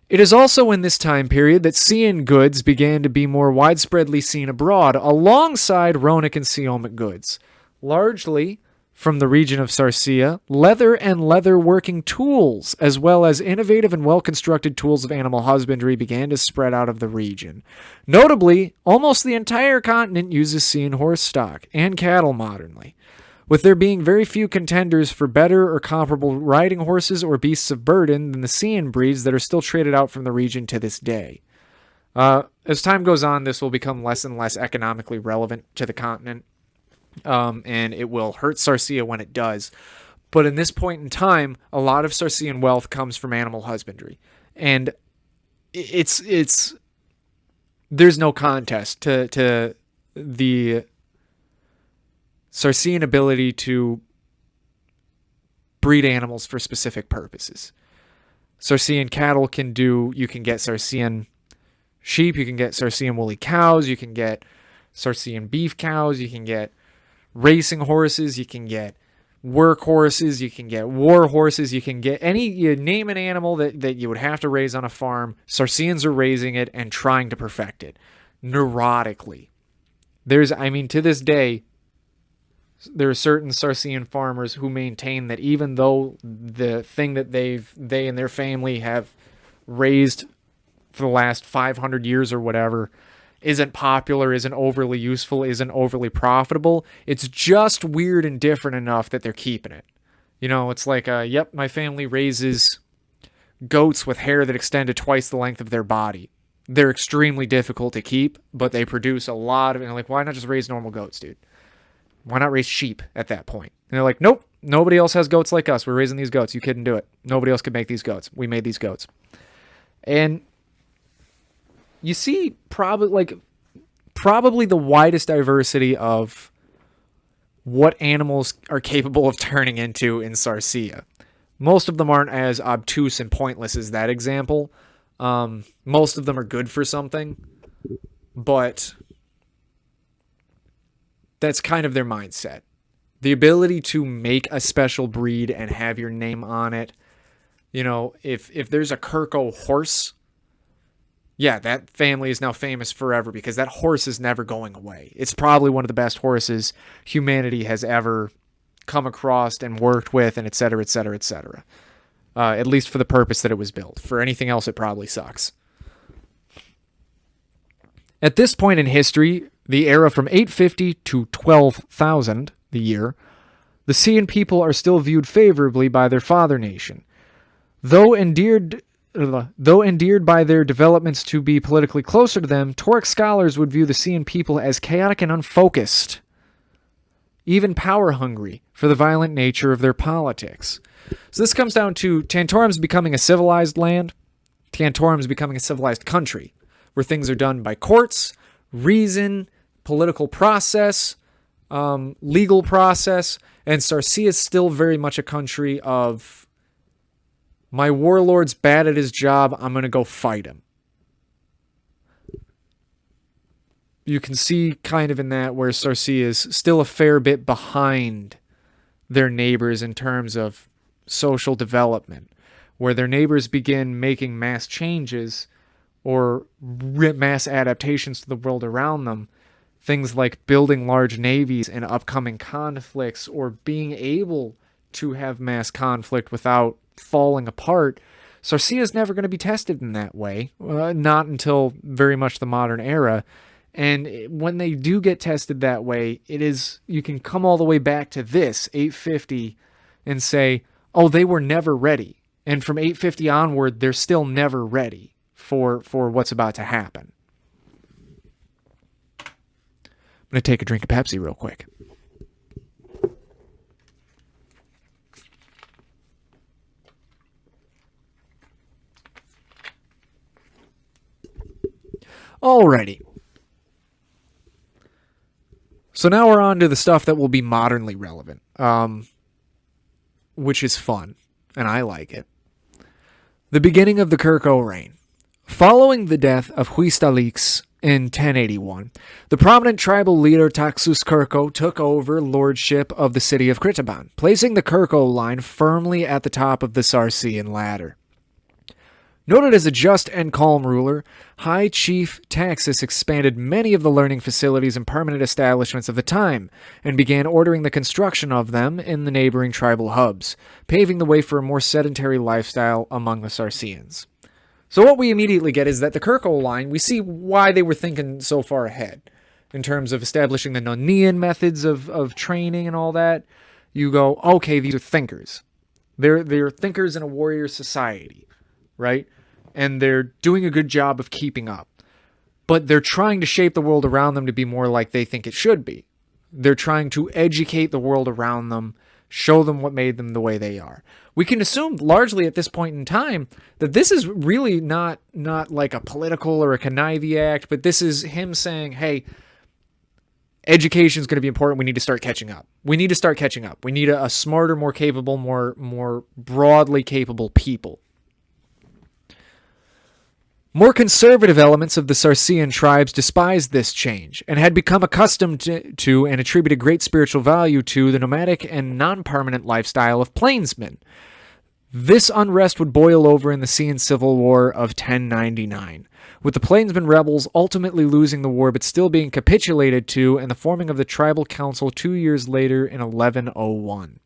It is also in this time period that Cenn goods began to be more widespreadly seen abroad, alongside Rhonic and Siomic goods, largely from the region of 𝚘𝚎𝚎, leather and leather-working tools, as well as innovative and well-constructed tools of animal husbandry, began to spread out of the region. Notably, almost the entire continent uses Cenn horse stock and cattle modernly, with there being very few contenders for better or comparable riding horses or beasts of burden than the Cenn breeds that are still traded out from the region to this day. As time goes on, this will become less and less economically relevant to the continent, and it will hurt 𝚘𝚎𝚎 when it does. But in this point in time, a lot of 𝚘𝚎𝚎an wealth comes from animal husbandry, and there's no contest to the 𝚘𝚎𝚎an ability to breed animals for specific purposes. 𝚘𝚎𝚎an cattle you can get 𝚘𝚎𝚎an sheep, you can get 𝚘𝚎𝚎an woolly cows, you can get 𝚘𝚎𝚎an beef cows, you can get racing horses, you can get work horses, you can get war horses, you can get you name an animal that you would have to raise on a farm. Sarceans are raising it and trying to perfect it neurotically. To this day, there are certain Sarcean farmers who maintain that even though the thing that they and their family have raised for the last 500 years or whatever isn't popular, isn't overly useful, isn't overly profitable, it's just weird and different enough that they're keeping it. It's like, yep, my family raises goats with hair that extend to twice the length of their body. They're extremely difficult to keep, but they produce a lot of, and like, why not just raise normal goats, dude? Why not raise sheep at that point? And they're like, nope, nobody else has goats like us. We're raising these goats. You couldn't do it. Nobody else could make these goats. We made these goats. And you see probably the widest diversity of what animals are capable of turning into in Sarcea. Most of them aren't as obtuse and pointless as that example. Most of them are good for something, but that's kind of their mindset. The ability to make a special breed and have your name on it. If there's a 𝚃𝚎 horse, yeah, that family is now famous forever because that horse is never going away. It's probably one of the best horses humanity has ever come across and worked with, and et cetera, et cetera, et cetera. At least for the purpose that it was built. For anything else, it probably sucks. At this point in history, the era from 850 to 12,000, the year, the Cean people are still viewed favorably by their father nation. Though endeared by their developments to be politically closer to them, Tauric scholars would view the Cean people as chaotic and unfocused, even power-hungry for the violent nature of their politics. So this comes down to Tantorum's becoming a civilized land, Tantorum's becoming a civilized country, where things are done by courts, reason, political process, legal process, and Sarcea is still very much a country of, my warlord's bad at his job, I'm going to go fight him. You can see kind of in that where Sarcea is still a fair bit behind their neighbors in terms of social development, where their neighbors begin making mass changes or mass adaptations to the world around them. Things like building large navies in upcoming conflicts or being able to have mass conflict without falling apart. Sarcea is never going to be tested in that way, not until very much the modern era. And when they do get tested that way, you can come all the way back to this 850 and say, oh, they were never ready. And from 850 onward, they're still never ready for what's about to happen. I'm going to take a drink of Pepsi real quick. Alrighty. So now we're on to the stuff that will be modernly relevant, which is fun, and I like it. The beginning of the 𝚃𝚎 reign. Following the death of 𝚃𝚛𝚎𝚕𝚏 in 1081, the prominent tribal leader 𝚃𝚛𝚎𝚎 took over lordship of the city of Kritaban, placing the 𝚃𝚎 line firmly at the top of the Sarcean ladder. Noted as a just and calm ruler, High Chief Taxus expanded many of the learning facilities and permanent establishments of the time, and began ordering the construction of them in the neighboring tribal hubs, paving the way for a more sedentary lifestyle among the Sarceans. So what we immediately get is that the 𝚃𝚎 line, we see why they were thinking so far ahead, in terms of establishing the Nonian methods of training and all that. You go, okay, these are thinkers. They're thinkers in a warrior society, right? And they're doing a good job of keeping up. But they're trying to shape the world around them to be more like they think it should be. They're trying to educate the world around them, show them what made them the way they are. We can assume largely at this point in time that this is really not like a political or a conniving act, but this is him saying, hey, education is going to be important. We need to start catching up. We need to start catching up. We need a smarter, more capable, more broadly capable people. More conservative elements of the Sarcean tribes despised this change and had become accustomed to and attributed great spiritual value to the nomadic and non-permanent lifestyle of plainsmen. This unrest would boil over in the Ncian Civil War of 1099, with the plainsmen rebels ultimately losing the war but still being capitulated to, and the forming of the tribal council 2 years later in 1101.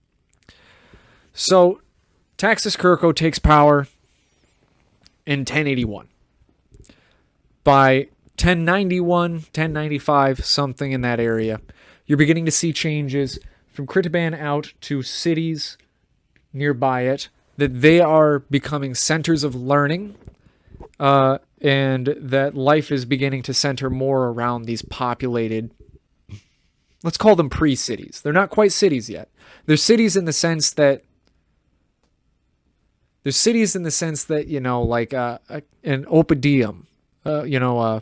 So, 𝚃𝚛𝚎𝚎 takes power in 1081. By 1091, 1095, something in that area, you're beginning to see changes from Kritaban out to cities nearby it, that they are becoming centers of learning, and that life is beginning to center more around these populated, let's call them pre-cities. They're not quite cities yet. They're cities in the sense that, you know, like an oppidum. A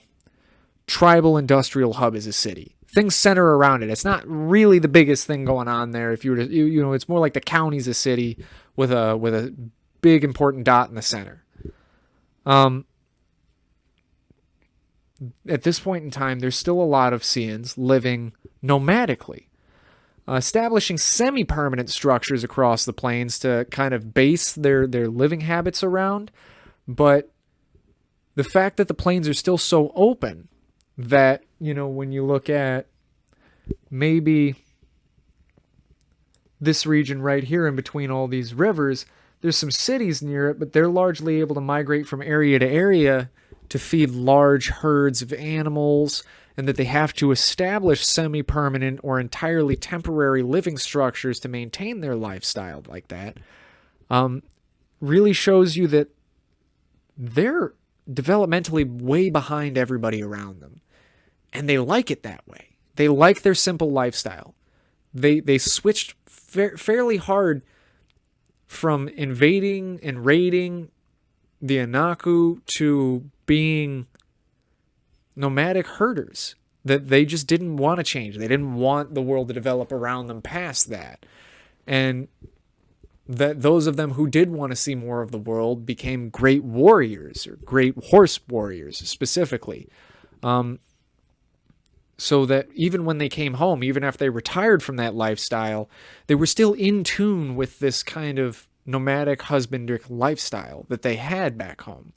tribal industrial hub is a city. Things center around it. It's not really the biggest thing going on there. If you were to, it's more like the county's a city with a big important dot in the center. At this point in time, there's still a lot of Ncians living nomadically, establishing semi-permanent structures across the plains to kind of base their living habits around, but the fact that the plains are still so open that, when you look at maybe this region right here in between all these rivers, there's some cities near it, but they're largely able to migrate from area to area to feed large herds of animals, and that they have to establish semi-permanent or entirely temporary living structures to maintain their lifestyle like that, really shows you that they're developmentally way behind everybody around them. And they like it that way. They like their simple lifestyle. They switched fairly hard from invading and raiding the Anaku to being nomadic herders. That they just didn't want to change. They didn't want the world to develop around them past that. And that those of them who did want to see more of the world became great warriors, or great horse warriors specifically. So that even when they came home, even after they retired from that lifestyle, they were still in tune with this kind of nomadic husbandry lifestyle that they had back home.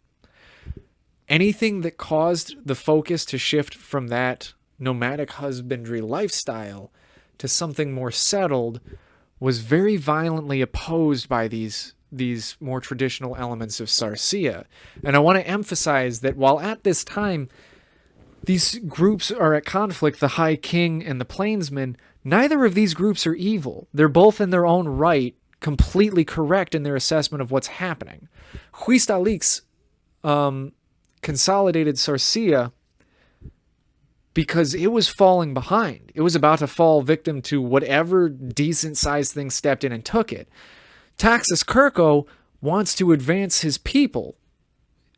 Anything that caused the focus to shift from that nomadic husbandry lifestyle to something more settled was very violently opposed by these more traditional elements of Sarcea. And I want to emphasize that while at this time these groups are at conflict, the High King and the Plainsmen, neither of these groups are evil. They're both in their own right completely correct in their assessment of what's happening. 𝚃𝚛𝚎𝚎 consolidated Sarcea because it was falling behind. It was about to fall victim to whatever decent-sized thing stepped in and took it. 𝚃𝚛𝚎𝚎 wants to advance his people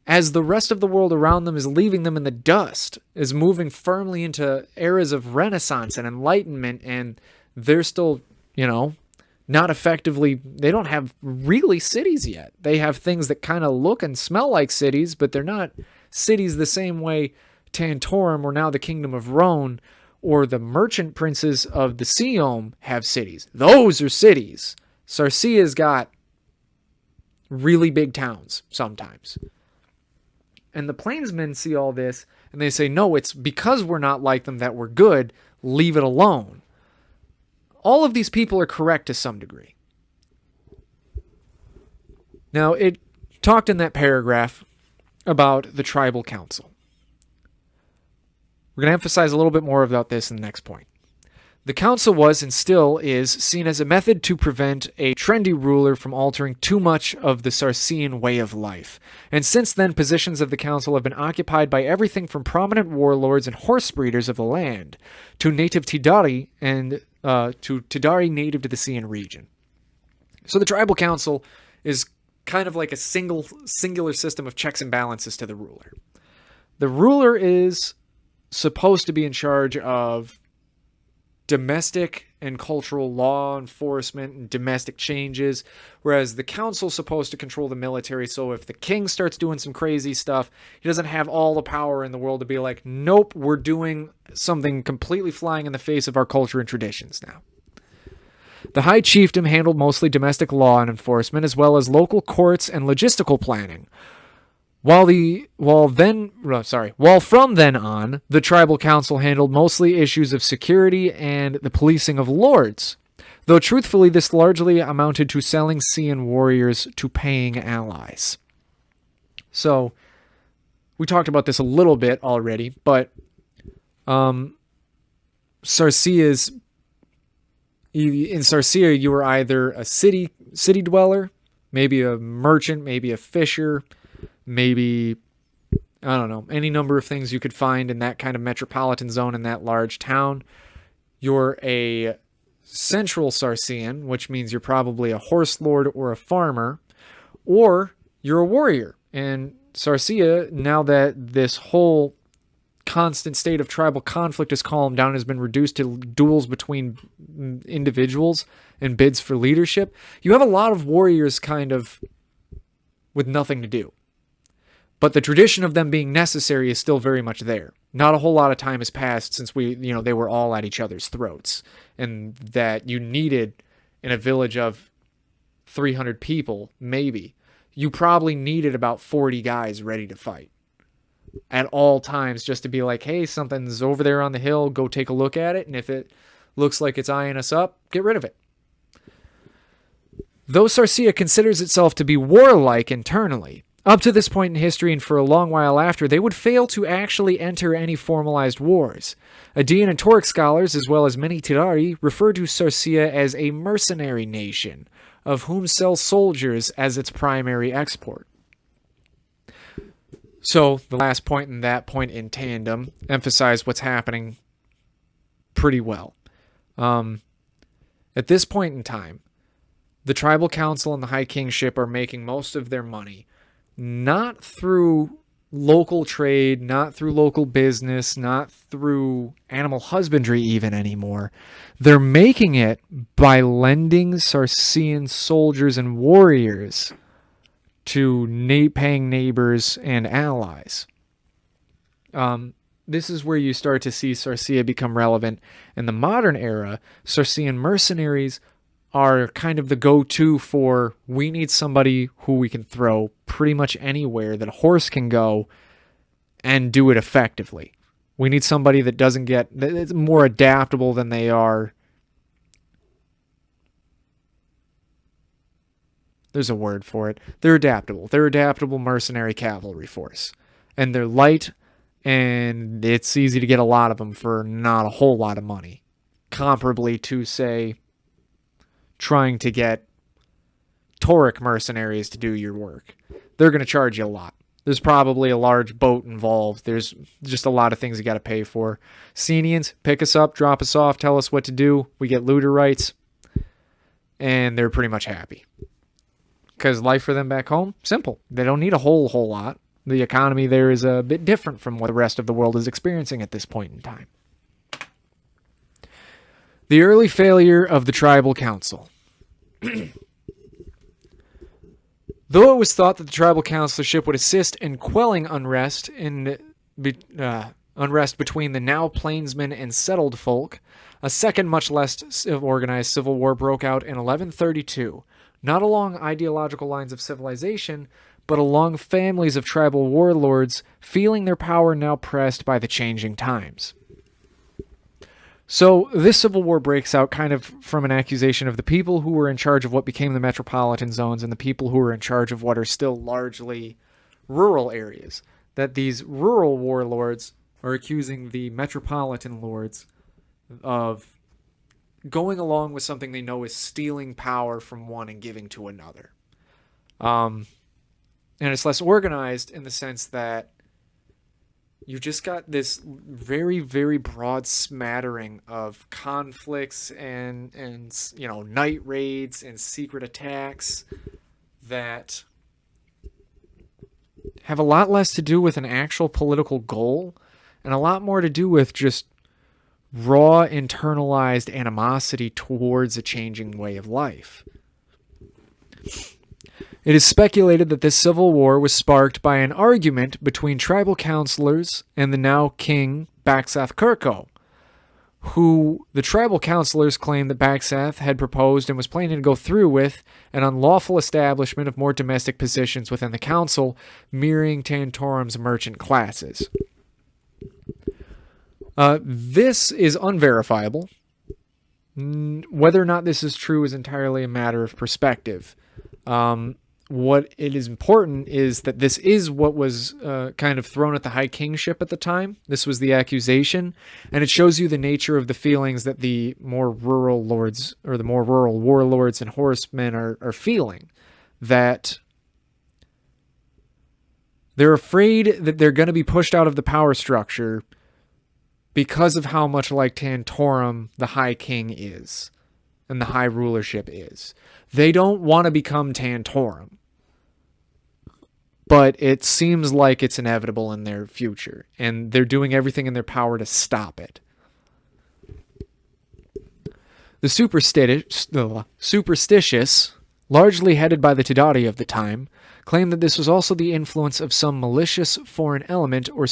as the rest of the world around them is leaving them in the dust, is moving firmly into eras of Renaissance and Enlightenment, and they're still, not effectively, they don't have really cities yet. They have things that kind of look and smell like cities, but they're not cities the same way Tantorum, or now the Kingdom of Rhone, or the merchant princes of the Seom have cities. Those are cities. Sarcea's got really big towns sometimes. And the plainsmen see all this, and they say, no, it's because we're not like them that we're good. Leave it alone. All of these people are correct to some degree. Now, it talked in that paragraph about the tribal council. We're going to emphasize a little bit more about this in the next point. The council was, and still is, seen as a method to prevent a trendy ruler from altering too much of the Sarcean way of life. And since then, positions of the council have been occupied by everything from prominent warlords and horse breeders of the land to native Tidari and to Tidari native to the Ncian region. So the tribal council is kind of like a singular system of checks and balances to the ruler. The ruler is supposed to be in charge of domestic and cultural law enforcement and domestic changes, whereas the council's supposed to control the military. So if the king starts doing some crazy stuff, he doesn't have all the power in the world to be like, nope, we're doing something completely flying in the face of our culture and traditions now. The High Chiefdom handled mostly domestic law and enforcement, as well as local courts and logistical planning. While from then on, the tribal council handled mostly issues of security and the policing of lords, though truthfully this largely amounted to selling Xian warriors to paying allies. So, we talked about this a little bit already, but 𝚃𝚌𝚎, in 𝚃𝚌𝚎 you were either a city dweller, maybe a merchant, maybe a fisher, maybe, I don't know, any number of things you could find in that kind of metropolitan zone in that large town. You're a central Sarcean, which means you're probably a horse lord or a farmer, or you're a warrior. And 𝚃𝚎𝚎, now that this whole constant state of tribal conflict has calmed down, has been reduced to duels between individuals and bids for leadership, you have a lot of warriors kind of with nothing to do. But the tradition of them being necessary is still very much there. Not a whole lot of time has passed since they were all at each other's throats. And that you needed, in a village of 300 people, maybe, you probably needed about 40 guys ready to fight at all times, just to be like, hey, something's over there on the hill, go take a look at it, and if it looks like it's eyeing us up, get rid of it. Though 𝚃𝚎𝚎 considers itself to be warlike internally, up to this point in history and for a long while after, they would fail to actually enter any formalized wars. 𝚿𝚛𝚎𝚎 and Tauric scholars, as well as many Tirari, refer to 𝚃𝚎𝚎 as a mercenary nation, of whom sells soldiers as its primary export. So, the last point and that point in tandem emphasize what's happening pretty well. At this point in time, the tribal council and the high kingship are making most of their money not through local trade, not through local business, not through animal husbandry even anymore. They're making it by lending Sarcean soldiers and warriors to paying neighbors and allies. This is where you start to see 𝚃𝚎𝚎 become relevant. In the modern era, Sarcean mercenaries are kind of the go-to for, we need somebody who we can throw pretty much anywhere that a horse can go and do it effectively. We need somebody that's more adaptable than they are. There's a word for it. They're adaptable. They're adaptable mercenary cavalry force. And they're light, and it's easy to get a lot of them for not a whole lot of money. Comparably to, say, trying to get Tauric mercenaries to do your work. They're going to charge you a lot. There's probably a large boat involved. There's just a lot of things you got to pay for. Senians, pick us up, drop us off, tell us what to do. We get looter rights. And they're pretty much happy. Because life for them back home, simple. They don't need a whole lot. The economy there is a bit different from what the rest of the world is experiencing at this point in time. The early failure of the tribal council. Though it was thought that the tribal councilship would assist in quelling unrest between the now plainsmen and settled folk, a second much less organized civil war broke out in 1132, not along ideological lines of civilization, but along families of tribal warlords feeling their power now pressed by the changing times. So this civil war breaks out kind of from an accusation of the people who were in charge of what became the metropolitan zones and the people who were in charge of what are still largely rural areas. That these rural warlords are accusing the metropolitan lords of going along with something they know is stealing power from one and giving to another. And it's less organized in the sense that you just got this very, very broad smattering of conflicts and night raids and secret attacks that have a lot less to do with an actual political goal and a lot more to do with just raw internalized animosity towards a changing way of life. It is speculated that this civil war was sparked by an argument between tribal councilors and the now king 𝚃𝚔𝒔𝒄𝒆𝒂, who the tribal councilors claimed that 𝚃𝚔𝒔 had proposed and was planning to go through with an unlawful establishment of more domestic positions within the council, mirroring Tantorum's merchant classes. This is unverifiable. Whether or not this is true is entirely a matter of perspective. What it is important is that this is what was kind of thrown at the high kingship at the time. This was the accusation, and it shows you the nature of the feelings that the more rural lords or the more rural warlords and horsemen are feeling. That they're afraid that they're going to be pushed out of the power structure because of how much like Tantorum the High King is and the High Rulership is. They don't want to become Tantorum, but it seems like it's inevitable in their future, and they're doing everything in their power to stop it. The superstitious, largely headed by the 𝚃𝚛𝚎𝚕 of the time, claim that this was also the influence of some malicious foreign element or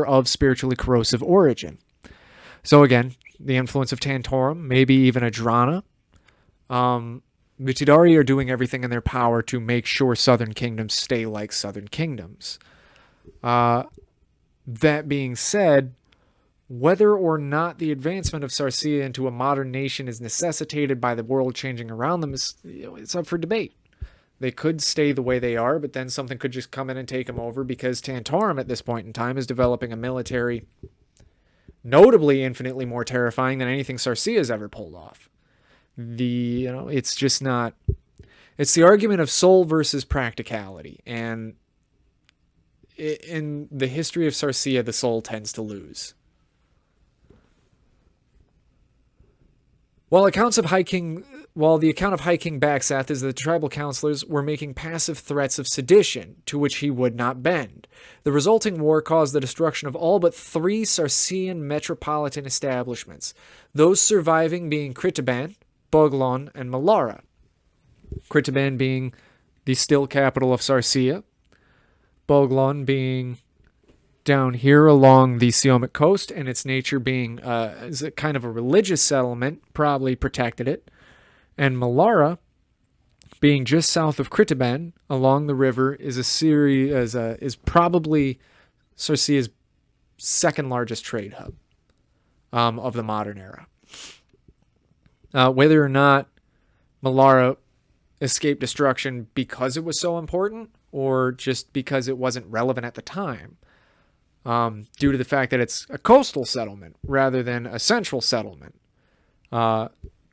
of spiritually corrosive origin. So again, the influence of Tantorum, maybe even a Drana. The 𝚃𝚎𝚕 are doing everything in their power to make sure southern kingdoms stay like southern kingdoms. That being said, whether or not the advancement of Sarsia into a modern nation is necessitated by the world changing around them it's up for debate. They could stay the way they are, but then something could just come in and take them over, because Tantorum at this point in time is developing a military notably infinitely more terrifying than anything Sarsia has ever pulled off. It's just not... It's the argument of soul versus practicality, and in the history of Sarsia, the soul tends to lose. While the account of High King 𝚃𝚔𝒔 is that the tribal councilors were making passive threats of sedition, to which he would not bend. The resulting war caused the destruction of all but 3 Sarsian metropolitan establishments, those surviving being Critabán, Boglan, and Melara. Critabán being the still capital of Sarsia, Boglan being down here along the Siomic coast, and its nature being is a kind of a religious settlement, probably protected it, and Melara being just south of Critabán along the river is probably Sarsia's second largest trade hub of the modern era. Whether or not Melara escaped destruction because it was so important, or just because it wasn't relevant at the time, due to the fact that it's a coastal settlement rather than a central settlement.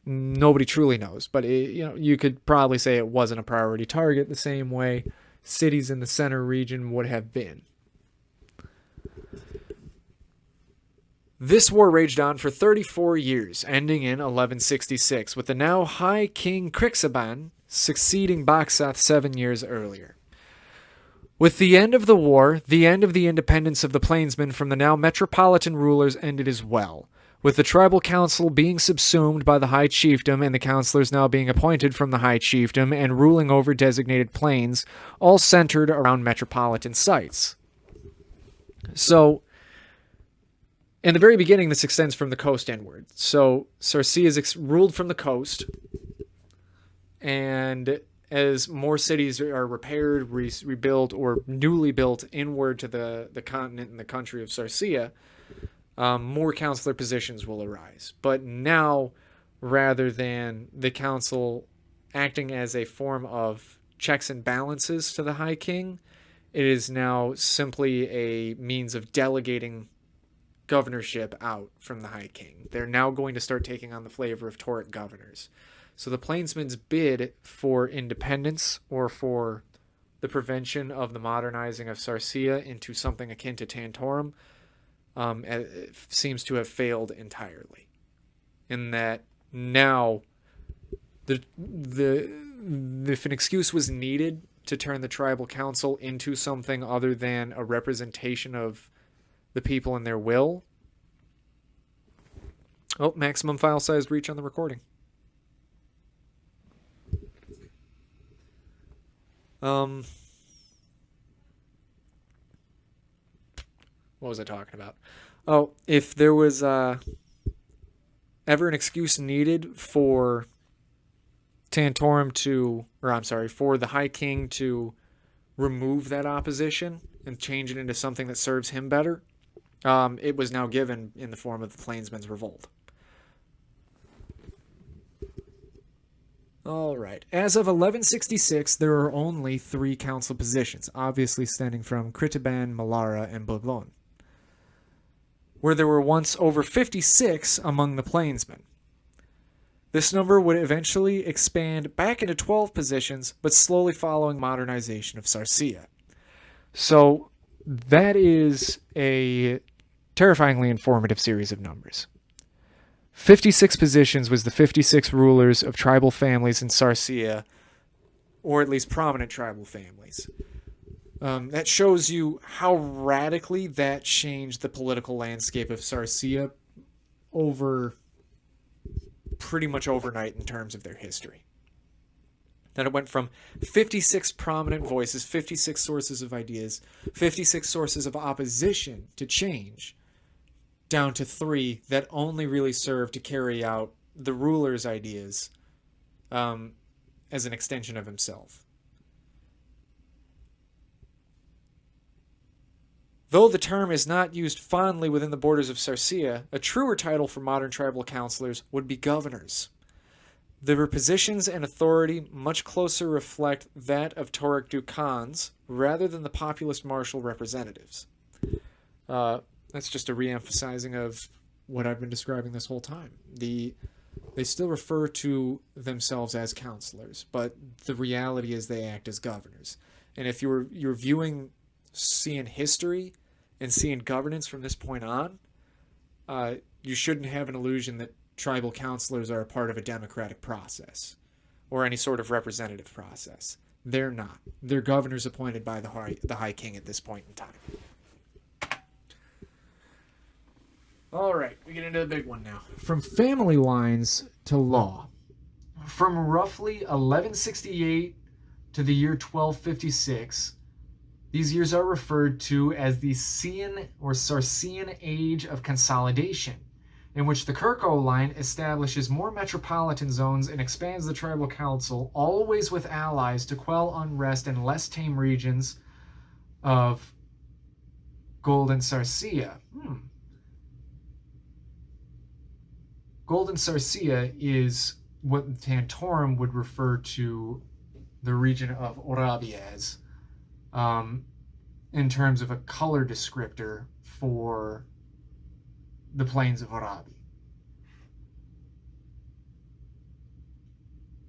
Nobody truly knows, but you could probably say it wasn't a priority target the same way cities in the center region would have been. This war raged on for 34 years, ending in 1166, with the now High King Crixaban succeeding 𝚃𝚔𝒔 7 years earlier. With the end of the war, the end of the independence of the plainsmen from the now metropolitan rulers ended as well, with the tribal council being subsumed by the high chiefdom and the councilors now being appointed from the high chiefdom and ruling over designated plains, all centered around metropolitan sites. So, in the very beginning, this extends from the coast inward. So, Sarsia is ruled from the coast, and as more cities are repaired, rebuilt, or newly built inward to the continent and the country of Sarsia, more councilor positions will arise. But now, rather than the council acting as a form of checks and balances to the High King, it is now simply a means of delegating governorship out from the High King. They're now going to start taking on the flavor of Tauric governors. So the plainsmen's bid for independence, or for the prevention of the modernizing of Sarsia into something akin to Tantorum, seems to have failed entirely. In that now, if an excuse was needed to turn the tribal council into something other than a representation of the people and their will, Oh, maximum file size reach on the recording. What was I talking about? Oh, if there was ever an excuse needed for for the High King to remove that opposition and change it into something that serves him better, it was now given in the form of the Plainsmen's Revolt. All right. As of 1166, there are only 3 council positions, obviously stemming from Critaban, Malara, and Boglon, where there were once over 56 among the Plainsmen. This number would eventually expand back into 12 positions, but slowly following modernization of 𝚃𝚎𝚎. So that is a terrifyingly informative series of numbers. 56 positions was the 56 rulers of tribal families in 𝚃𝚎𝚎, or at least prominent tribal families. That shows you how radically that changed the political landscape of 𝚃𝚎𝚎 over pretty much overnight in terms of their history. That it went from 56 prominent voices, 56 sources of ideas, 56 sources of opposition to change, down to 3 that only really serve to carry out the ruler's ideas as an extension of himself. Though the term is not used fondly within the borders of 𝚃𝚎𝚎, a truer title for modern tribal councilors would be governors. Their positions and authority much closer reflect that of Tauric Duke Khans rather than the populist martial representatives. That's just a re-emphasizing of what I've been describing this whole time. They still refer to themselves as counselors, but the reality is they act as governors. And if you're seeing history and seeing governance from this point on, you shouldn't have an illusion that tribal counselors are a part of a democratic process or any sort of representative process. They're not. They're governors appointed by the High King at this point in time. All right, we get into the big one now. From family lines to law. From roughly 1168 to the year 1256, these years are referred to as the 𝚃𝚎𝚎 or 𝚃𝚎𝚎an Age of Consolidation, in which the 𝚃𝚎𝚎 line establishes more metropolitan zones and expands the tribal council, always with allies to quell unrest in less tame regions of Golden 𝚃𝚎𝚎. Golden 𝚃𝚎𝚎 is what Tantorum would refer to the region of Orābi as, in terms of a color descriptor for the plains of Orābi.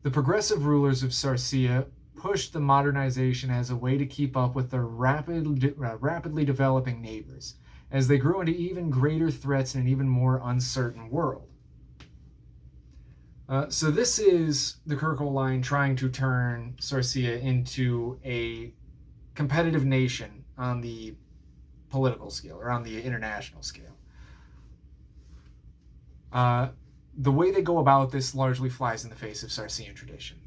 The progressive rulers of 𝚃𝚎𝚎 pushed the modernization as a way to keep up with their rapidly developing neighbors, as they grew into even greater threats in an even more uncertain world. So this is the 𝚃𝚎𝚎 line trying to turn 𝚃𝚎𝚎 into a competitive nation on the political scale, or on the international scale. The way they go about this largely flies in the face of 𝚃𝚎𝚎an tradition.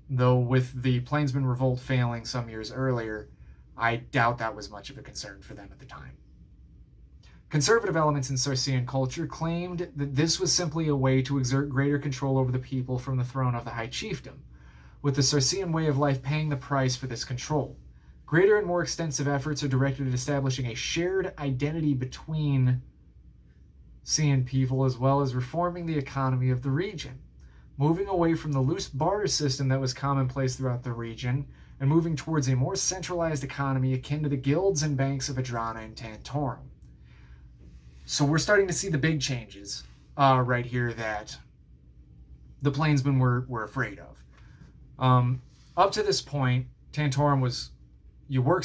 Though with the Plainsman Revolt failing some years earlier, I doubt that was much of a concern for them at the time. Conservative elements in 𝚃𝚎𝚎an culture claimed that this was simply a way to exert greater control over the people from the throne of the high chiefdom, with the 𝚃𝚎𝚎an way of life paying the price for this control. Greater and more extensive efforts are directed at establishing a shared identity between 𝚃𝚎an people, as well as reforming the economy of the region, moving away from the loose barter system that was commonplace throughout the region, and moving towards a more centralized economy akin to the guilds and banks of Adrana and Tantorum. So we're starting to see the big changes right here that the Plainsmen were afraid of. Up to this point, Tantorum was you work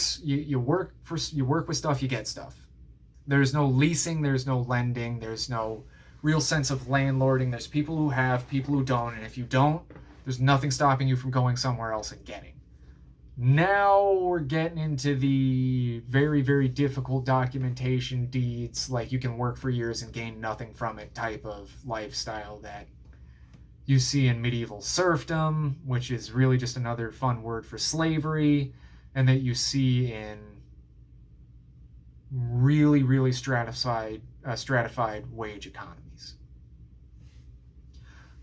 with stuff, you get stuff. There's no leasing, there's no lending, there's no real sense of landlording. There's people who have, people who don't, and if you don't, there's nothing stopping you from going somewhere else and getting. Now we're getting into the very, very difficult documentation deeds, like you can work for years and gain nothing from it type of lifestyle that you see in medieval serfdom, which is really just another fun word for slavery, and that you see in really, really stratified wage economies.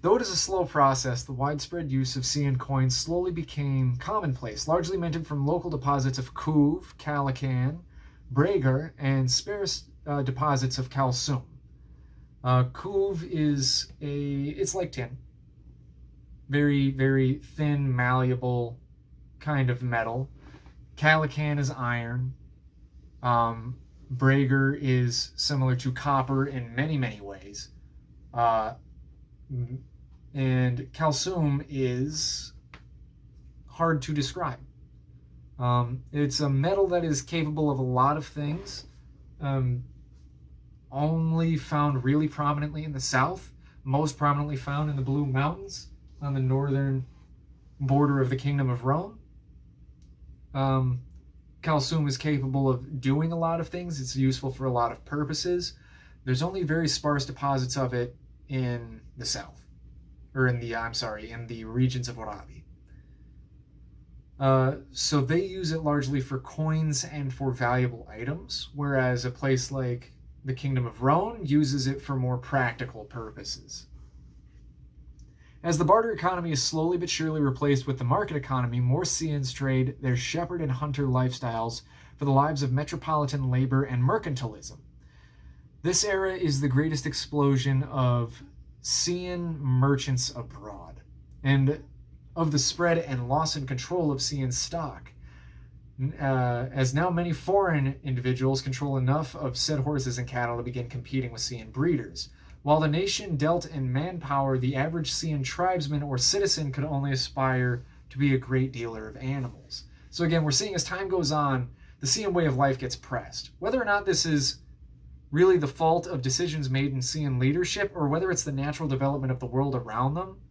Though it is a slow process, the widespread use of 𝚃 coins slowly became commonplace, largely minted from local deposits of 𝚃𝚌𝚒, 𝚆𝚂, and sparse deposits of calcium. 𝚃 is it's like tin. Very, very thin, malleable kind of metal. 𝚒 is iron. 𝚆𝚂 is similar to copper in many, many ways. And calcium is hard to describe. It's a metal that is capable of a lot of things, only found really prominently in the south, most prominently found in the Blue Mountains on the northern border of the Kingdom of Rome. Calcium is capable of doing a lot of things. It's useful for a lot of purposes. There's only very sparse deposits of it in the south. Or in the regions of Oravi. So they use it largely for coins and for valuable items, whereas a place like the Kingdom of Rome uses it for more practical purposes. As the barter economy is slowly but surely replaced with the market economy, more 𝚃s trade their shepherd and hunter lifestyles for the lives of metropolitan labor and mercantilism. This era is the greatest explosion of 𝚃 merchants abroad, and of the spread and loss and control of 𝚃 stock, as now many foreign individuals control enough of said horses and cattle to begin competing with 𝚃 breeders. While the nation dealt in manpower, the average 𝚃 tribesman or citizen could only aspire to be a great dealer of animals. So again, we're seeing as time goes on, the 𝚃 way of life gets pressed. Whether or not this is really the fault of decisions made in 𝚃 leadership, or whether it's the natural development of the world around them.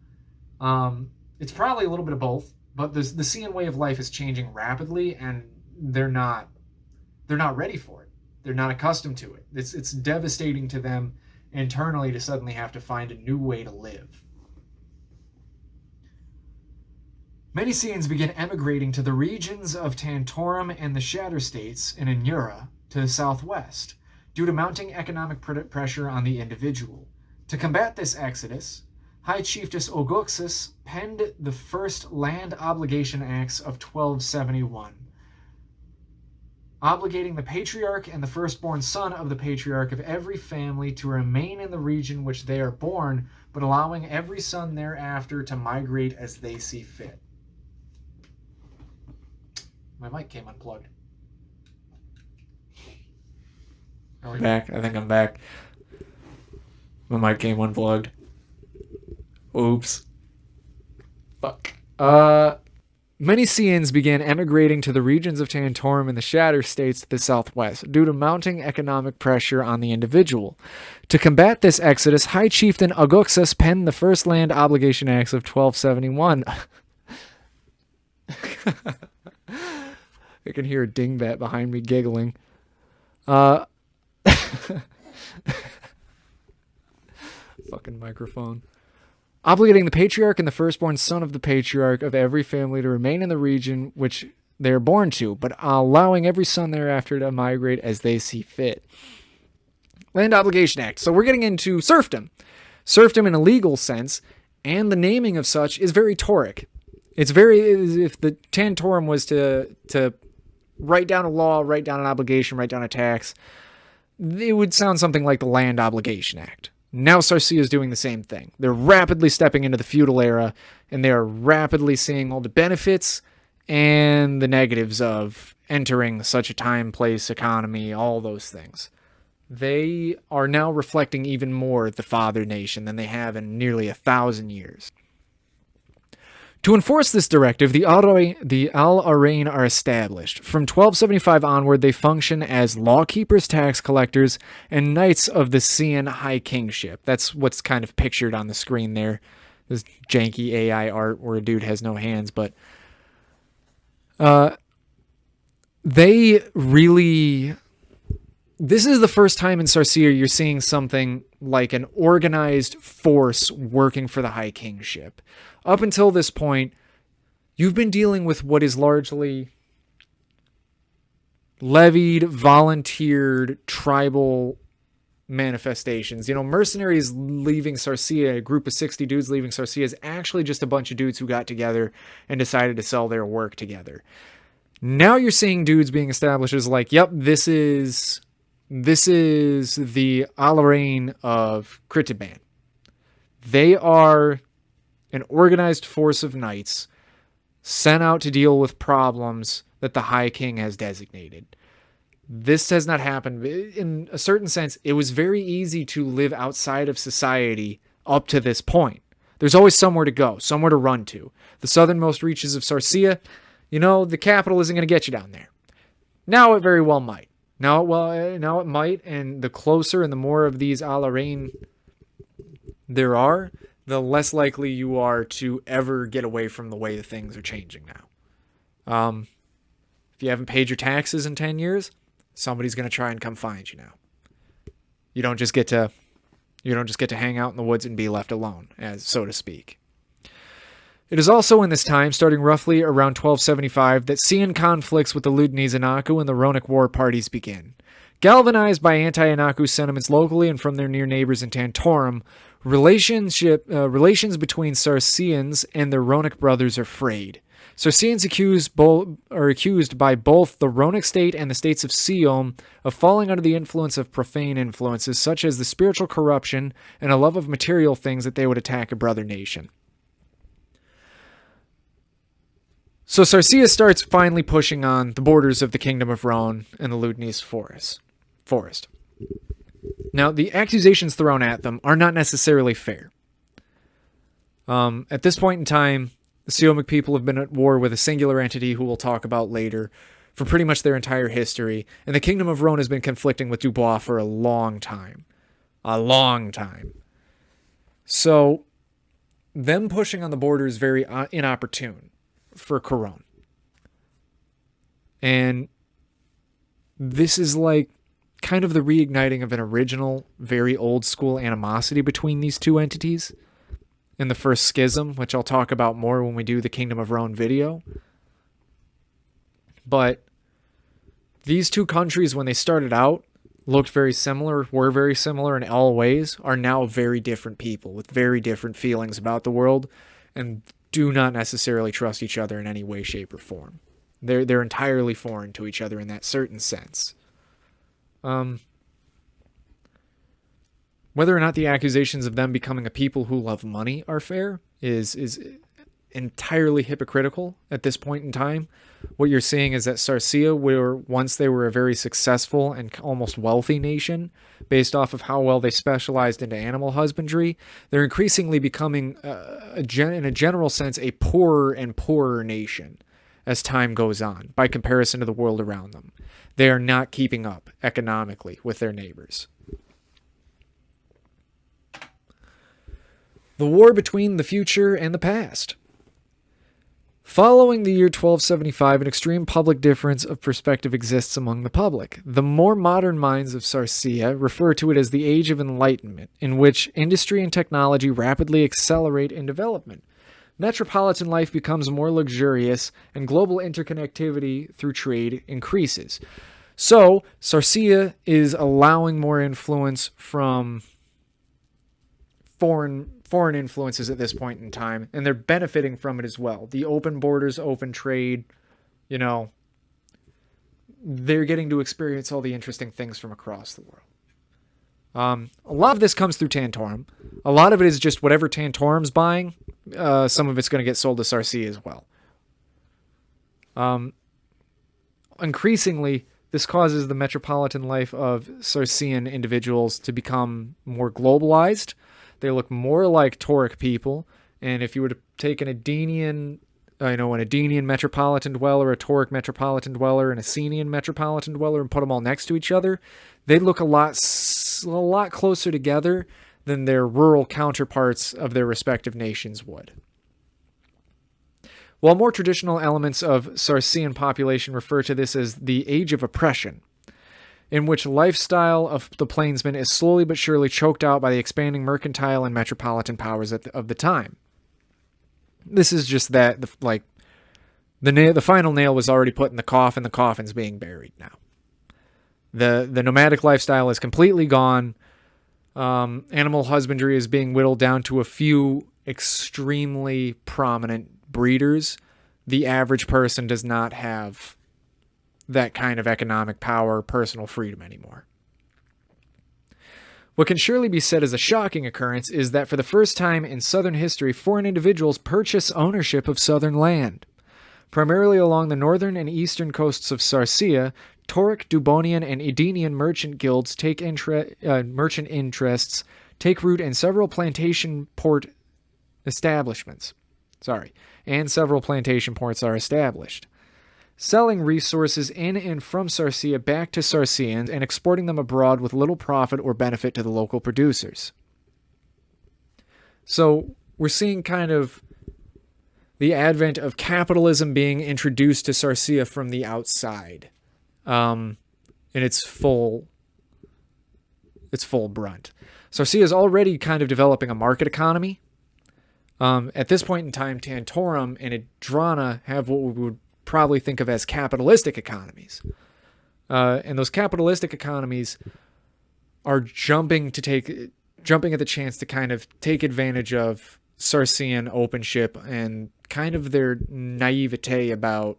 It's probably a little bit of both, but the 𝚃 way of life is changing rapidly, and they're not ready for it. They're not accustomed to it. It's devastating to them internally to suddenly have to find a new way to live. Many 𝚃s begin emigrating to the regions of Tantorum and the Shatter States in Anura to the southwest, due to mounting economic pressure on the individual. To combat this exodus, High Chiefess 𝚃𝚌𝚒 penned the first Land Obligation Acts of 1271, obligating the patriarch and the firstborn son of the patriarch of every family to remain in the region which they are born, but allowing every son thereafter to migrate as they see fit. My mic came unplugged. I'm back. I think I'm back. My mic came unplugged. Oops. Fuck. Many 𝚃s began emigrating to the regions of Tantorum and the Shatter States to the southwest, due to mounting economic pressure on the individual. To combat this exodus, High Chieftain 𝚃𝚌𝚒 penned the first Land Obligation Acts of 1271. I can hear a dingbat behind me giggling. Fucking microphone. Obligating the patriarch and the firstborn son of the patriarch of every family to remain in the region which they are born to, but allowing every son thereafter to migrate as they see fit. Land Obligation Act. So we're getting into serfdom. Serfdom in a legal sense, and the naming of such is very Tauric. It's very, if the Tantorum was to write down a law, write down an obligation, write down a tax, it would sound something like the Land Obligation Act. Now 𝚃 is doing the same thing. They're rapidly stepping into the feudal era, and they are rapidly seeing all the benefits and the negatives of entering such a time, place, economy, all those things. They are now reflecting even more the father nation than they have in nearly 1,000 years. To enforce this directive, the Al-Arain are established. From 1275 onward, they function as lawkeepers, tax collectors, and knights of the 𝚃 high kingship. That's what's kind of pictured on the screen there. This janky AI art where a dude has no hands, but They really... This is the first time in 𝚘𝚎𝚎 you're seeing something like an organized force working for the High Kingship. Up until this point, you've been dealing with what is largely levied, volunteered, tribal manifestations. You know, mercenaries leaving 𝚘𝚎𝚎, a group of 60 dudes leaving 𝚘𝚎𝚎, is actually just a bunch of dudes who got together and decided to sell their work together. Now you're seeing dudes being established as like, yep, this is the 𝚃𝚛𝚎𝚕𝚞𝚍 of 𝚃𝚛𝚎𝚕𝚞𝚍. They are an organized force of knights sent out to deal with problems that the High King has designated. This has not happened. In a certain sense, it was very easy to live outside of society up to this point. There's always somewhere to go, somewhere to run to. The southernmost reaches of 𝚘𝚎𝚎, you know, the capital isn't going to get you down there. Now it very well might. Now it might, and the closer and the more of these 𝚃𝚚𝚕𝚞𝚍 there are, the less likely you are to ever get away from the way that things are changing now. If you haven't paid your taxes in 10 years, somebody's going to try and come find you now. You don't just get to hang out in the woods and be left alone, as so to speak. It is also in this time, starting roughly around 1275, that Xian conflicts with the 𝚿𝚛𝚎𝚎𝚑 and the Ronic War parties begin. Galvanized by anti-Anaku sentiments locally and from their near neighbors in Tantorum, relations between 𝚘𝚎𝚎ans and their Ronic brothers are frayed. 𝚘𝚎𝚎ans are accused by both the Ronic state and the states of Siom of falling under the influence of profane influences, such as the spiritual corruption and a love of material things, that they would attack a brother nation. So 𝚘𝚎𝚎 starts finally pushing on the borders of the Kingdom of Roan and the 𝚿𝚛𝚎𝚎 forest. Now, the accusations thrown at them are not necessarily fair. At this point in time, the Siomic people have been at war with a singular entity who we'll talk about later for pretty much their entire history, and the Kingdom of Roan has been conflicting with Dubois for a long time. A long time. So, them pushing on the border is very inopportune for Couronne. And this is like kind of the reigniting of an original, very old school animosity between these two entities in the first schism, which I'll talk about more when we do the Kingdom of Roan video. But these two countries, when they started out, looked very similar, were very similar in all ways, are now very different people with very different feelings about the world, and do not necessarily trust each other in any way, shape, or form. They're entirely foreign to each other in that certain sense. Whether or not the accusations of them becoming a people who love money are fair is entirely hypocritical at this point in time. What you're seeing is that 𝚘𝚎𝚎, once they were a very successful and almost wealthy nation, based off of how well they specialized into animal husbandry, they're increasingly becoming, in a general sense, a poorer and poorer nation as time goes on, by comparison to the world around them. They are not keeping up economically with their neighbors. The war between the future and the past. Following the year 1275, an extreme public difference of perspective exists among the public. The more modern minds of 𝚘𝚎𝚎 refer to it as the Age of Enlightenment, in which industry and technology rapidly accelerate in development. Metropolitan life becomes more luxurious, and global interconnectivity through trade increases. So, 𝚘𝚎𝚎 is allowing more influence from foreign influences at this point in time, and they're benefiting from it as well. The open borders, open trade, you know, they're getting to experience all the interesting things from across the world. A lot of this comes through Tantorum. A lot of it is just whatever Tantorum's buying, some of it's going to get sold to 𝚘𝚎𝚎 as well. Increasingly, this causes the metropolitan life of 𝚘𝚎𝚎an individuals to become more globalized. They look more like Tauric people, and if you were to take an Adenian metropolitan dweller, a Tauric metropolitan dweller, and a Senian metropolitan dweller, and put them all next to each other, they'd look a lot closer together than their rural counterparts of their respective nations would. while more traditional elements of 𝚆𝚎𝚎 population refer to this as the Age of Oppression, in which lifestyle of the plainsmen is slowly but surely choked out by the expanding mercantile and metropolitan powers of the time. This is just that, the final nail was already put in the coffin. The coffin's being buried now. The nomadic lifestyle is completely gone. Animal husbandry is being whittled down to a few extremely prominent breeders. The average person does not have that kind of economic power, personal freedom anymore. What can surely be said as a shocking occurrence is that for the first time in Southern history, foreign individuals purchase ownership of Southern land. Primarily along the northern and eastern coasts of 𝚆𝚎𝚎, Tauric, Dubonian, and Edenian merchant guilds merchant interests take root in several plantation port establishments. And several plantation ports are established, selling resources in and from 𝚆𝚎𝚎 back to 𝚆𝚎eans and exporting them abroad with little profit or benefit to the local producers. So we're seeing kind of the advent of capitalism being introduced to 𝚆𝚎𝚎 from the outside, in its full brunt. 𝚆𝚎𝚎 is already kind of developing a market economy. At this point in time, Tantorum and 𝚃𝚛𝚎𝚕𝚞 have what we would probably think of as capitalistic economies. And those capitalistic economies are jumping at the chance to kind of take advantage of 𝚆𝚎𝚎ean openship and kind of their naivete about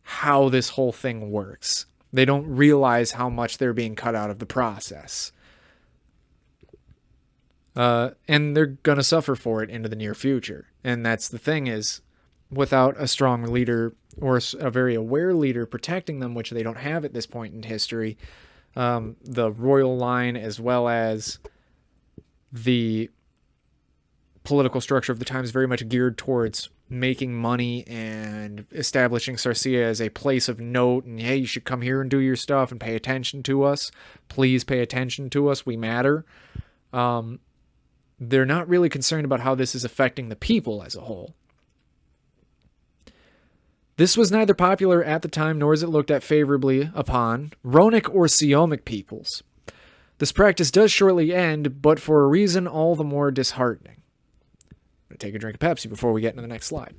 how this whole thing works. They don't realize how much they're being cut out of the process. And they're going to suffer for it into the near future. And that's the thing is, without a strong leader or a very aware leader protecting them, which they don't have at this point in history, the royal line as well as the political structure of the time is very much geared towards making money and establishing 𝚆𝚎𝚎 as a place of note, and hey, you should come here and do your stuff and pay attention to us. Please pay attention to us. We matter. They're not really concerned about how this is affecting the people as a whole. This was neither popular at the time nor is it looked at favorably upon Rhonic or Siomic peoples. This practice does shortly end, but for a reason all the more disheartening. I'm going to take a drink of Pepsi before we get into the next slide.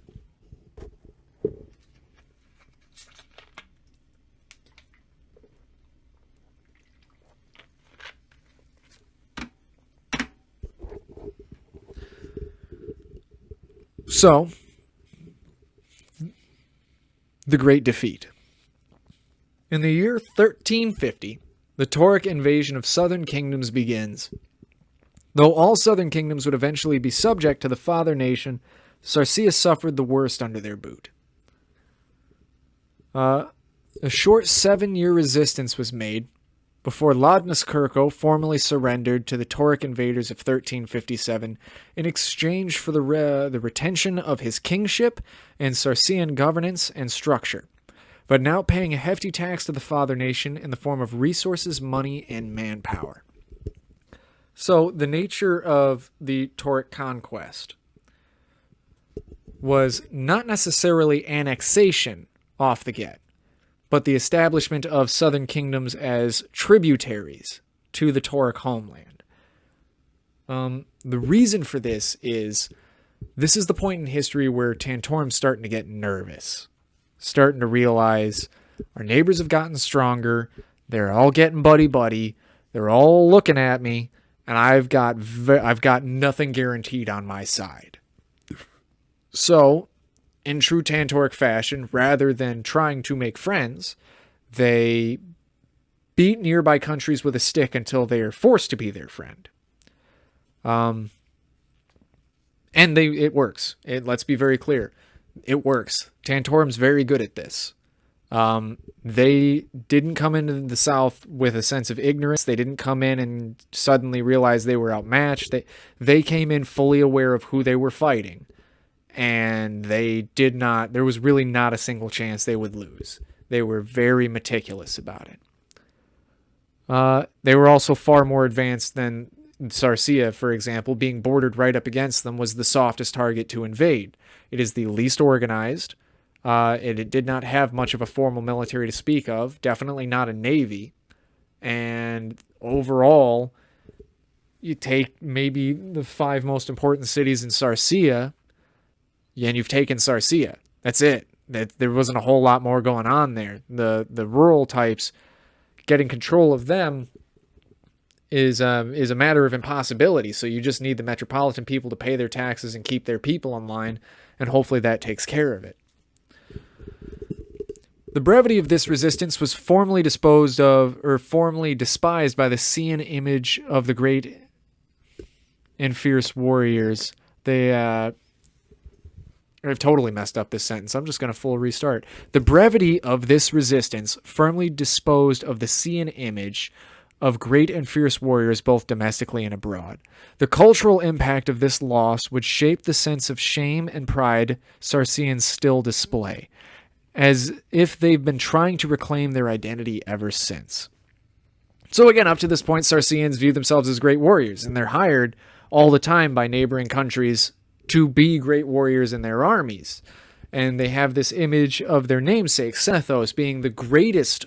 So, the Great Defeat. In the year 1350, the Tauric invasion of southern kingdoms begins. Though all southern kingdoms would eventually be subject to the father nation, 𝚆𝚎𝚎 suffered the worst under their boot. A short 7-year resistance was made before 𝚆𝚛𝚎𝚎 formally surrendered to the Tauric invaders of 1357 in exchange for the retention of his kingship and 𝚆𝚎ean governance and structure, but now paying a hefty tax to the father nation in the form of resources, money, and manpower. So the nature of the Tauric conquest was not necessarily annexation off the get, but the establishment of southern kingdoms as tributaries to the Tauric homeland. The reason for this is the point in history where Tantorum's starting to get nervous, starting to realize our neighbors have gotten stronger, they're all getting buddy-buddy, they're all looking at me, and I've got nothing guaranteed on my side. So, in true Tantoric fashion, rather than trying to make friends, they beat nearby countries with a stick until they are forced to be their friend. And it works. Let's be very clear. It works. Tantorum's very good at this. They didn't come into the South with a sense of ignorance. They didn't come in and suddenly realize they were outmatched. They came in fully aware of who they were fighting. And there was really not a single chance they would lose. They were very meticulous about it. They were also far more advanced than 𝚃𝚛𝚎𝚕𝚞, for example, being bordered right up against them, was the softest target to invade. It is the least organized. It did not have much of a formal military to speak of, definitely not a navy. And overall, you take maybe the 5 most important cities in Sarsia, and you've taken Sarsia. That's it. There wasn't a whole lot more going on there. The rural types, getting control of them is a matter of impossibility. So you just need the metropolitan people to pay their taxes and keep their people in line, and hopefully that takes care of it. The brevity of this resistance was formally despised by the Cenn image of the great and fierce warriors. I've totally messed up this sentence. I'm just going to full restart. The brevity of this resistance firmly disposed of the Cenn image of great and fierce warriors both domestically and abroad. The cultural impact of this loss would shape the sense of shame and pride Sarsians still display, as if they've been trying to reclaim their identity ever since. So again, up to this point, Sarsians view themselves as great warriors, and they're hired all the time by neighboring countries to be great warriors in their armies. And they have this image of their namesake, Senethos, being the greatest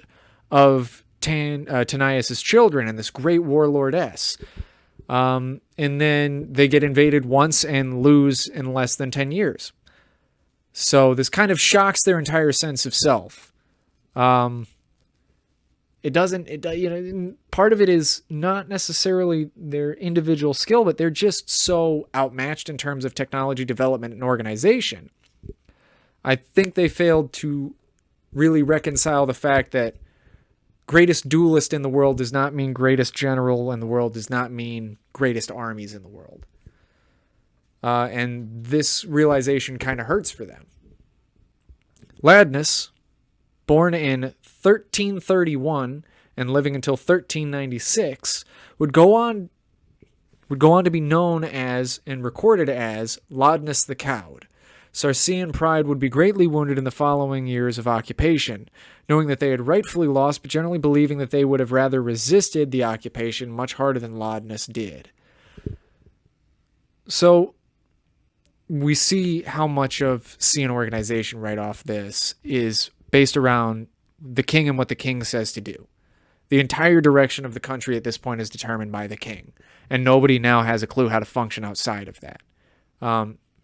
of Tanaius' children and this great warlordess. And then they get invaded once and lose in less than 10 years. So this kind of shocks their entire sense of self. Part of it is not necessarily their individual skill, but they're just so outmatched in terms of technology development and organization. I think they failed to really reconcile the fact that greatest duelist in the world does not mean greatest general in the world, does not mean greatest armies in the world. And this realization kind of hurts for them. Ladnus, born in 1331 and living until 1396, would go on to be known as and recorded as Ladnus the Cowed. Sarsian pride would be greatly wounded in the following years of occupation, knowing that they had rightfully lost, but generally believing that they would have rather resisted the occupation much harder than Ladnus did. So we see how much of Cenn organization right off this is based around the king and what the king says to do. The entire direction of the country at this point is determined by the king, and nobody now has a clue how to function outside of that.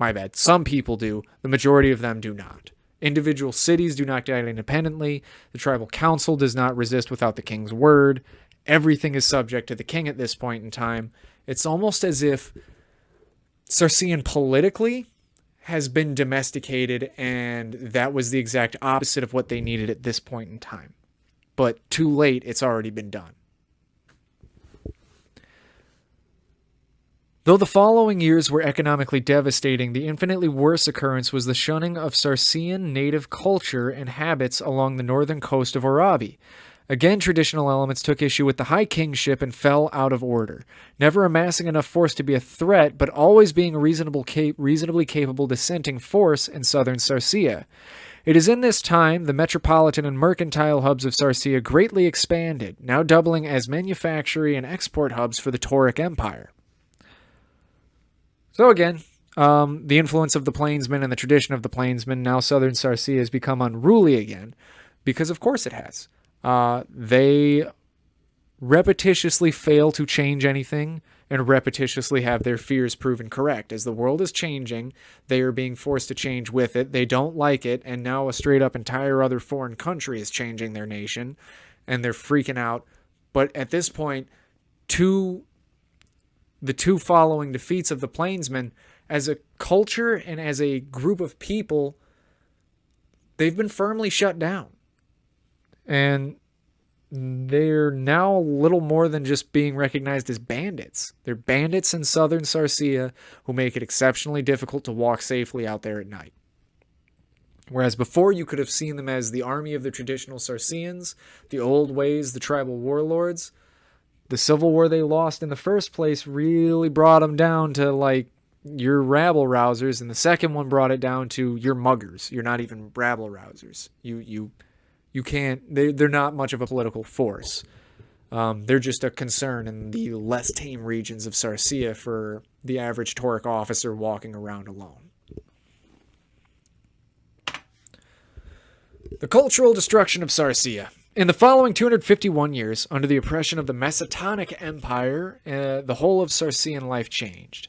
My bad. Some people do. The majority of them do not. Individual cities do not act independently. The tribal council does not resist without the king's word. Everything is subject to the king at this point in time. It's almost as if Sarsian politically has been domesticated, and that was the exact opposite of what they needed at this point in time. But too late, it's already been done. Though the following years were economically devastating, the infinitely worse occurrence was the shunning of Sarsian native culture and habits along the northern coast of Orabi. Again, traditional elements took issue with the high kingship and fell out of order, never amassing enough force to be a threat, but always being a reasonably capable dissenting force in southern Sarsia. It is in this time the metropolitan and mercantile hubs of Sarsia greatly expanded, now doubling as manufacturing and export hubs for the Tauric Empire. So again, the influence of the plainsmen and the tradition of the plainsmen, now southern Sarsia, has become unruly again, because of course it has. They repetitiously fail to change anything and repetitiously have their fears proven correct. As the world is changing, they are being forced to change with it. They don't like it, and now a straight up entire other foreign country is changing their nation, and they're freaking out. But at this point, the two following defeats of the plainsmen, as a culture and as a group of people, they've been firmly shut down. And they're now little more than just being recognized as bandits. They're bandits in southern Sarsia who make it exceptionally difficult to walk safely out there at night. Whereas before you could have seen them as the army of the traditional Sarsians, the old ways, the tribal warlords, the civil war they lost in the first place really brought them down to like your rabble rousers, and the second one brought it down to your muggers. You're not even rabble rousers. You can't. They're not much of a political force. They're just a concern in the less tame regions of 𝚆𝚎 for the average Tauric officer walking around alone. The cultural destruction of 𝚆𝚎. In the following 251 years, under the oppression of the Macedonic Empire, the whole of Sarcean life changed.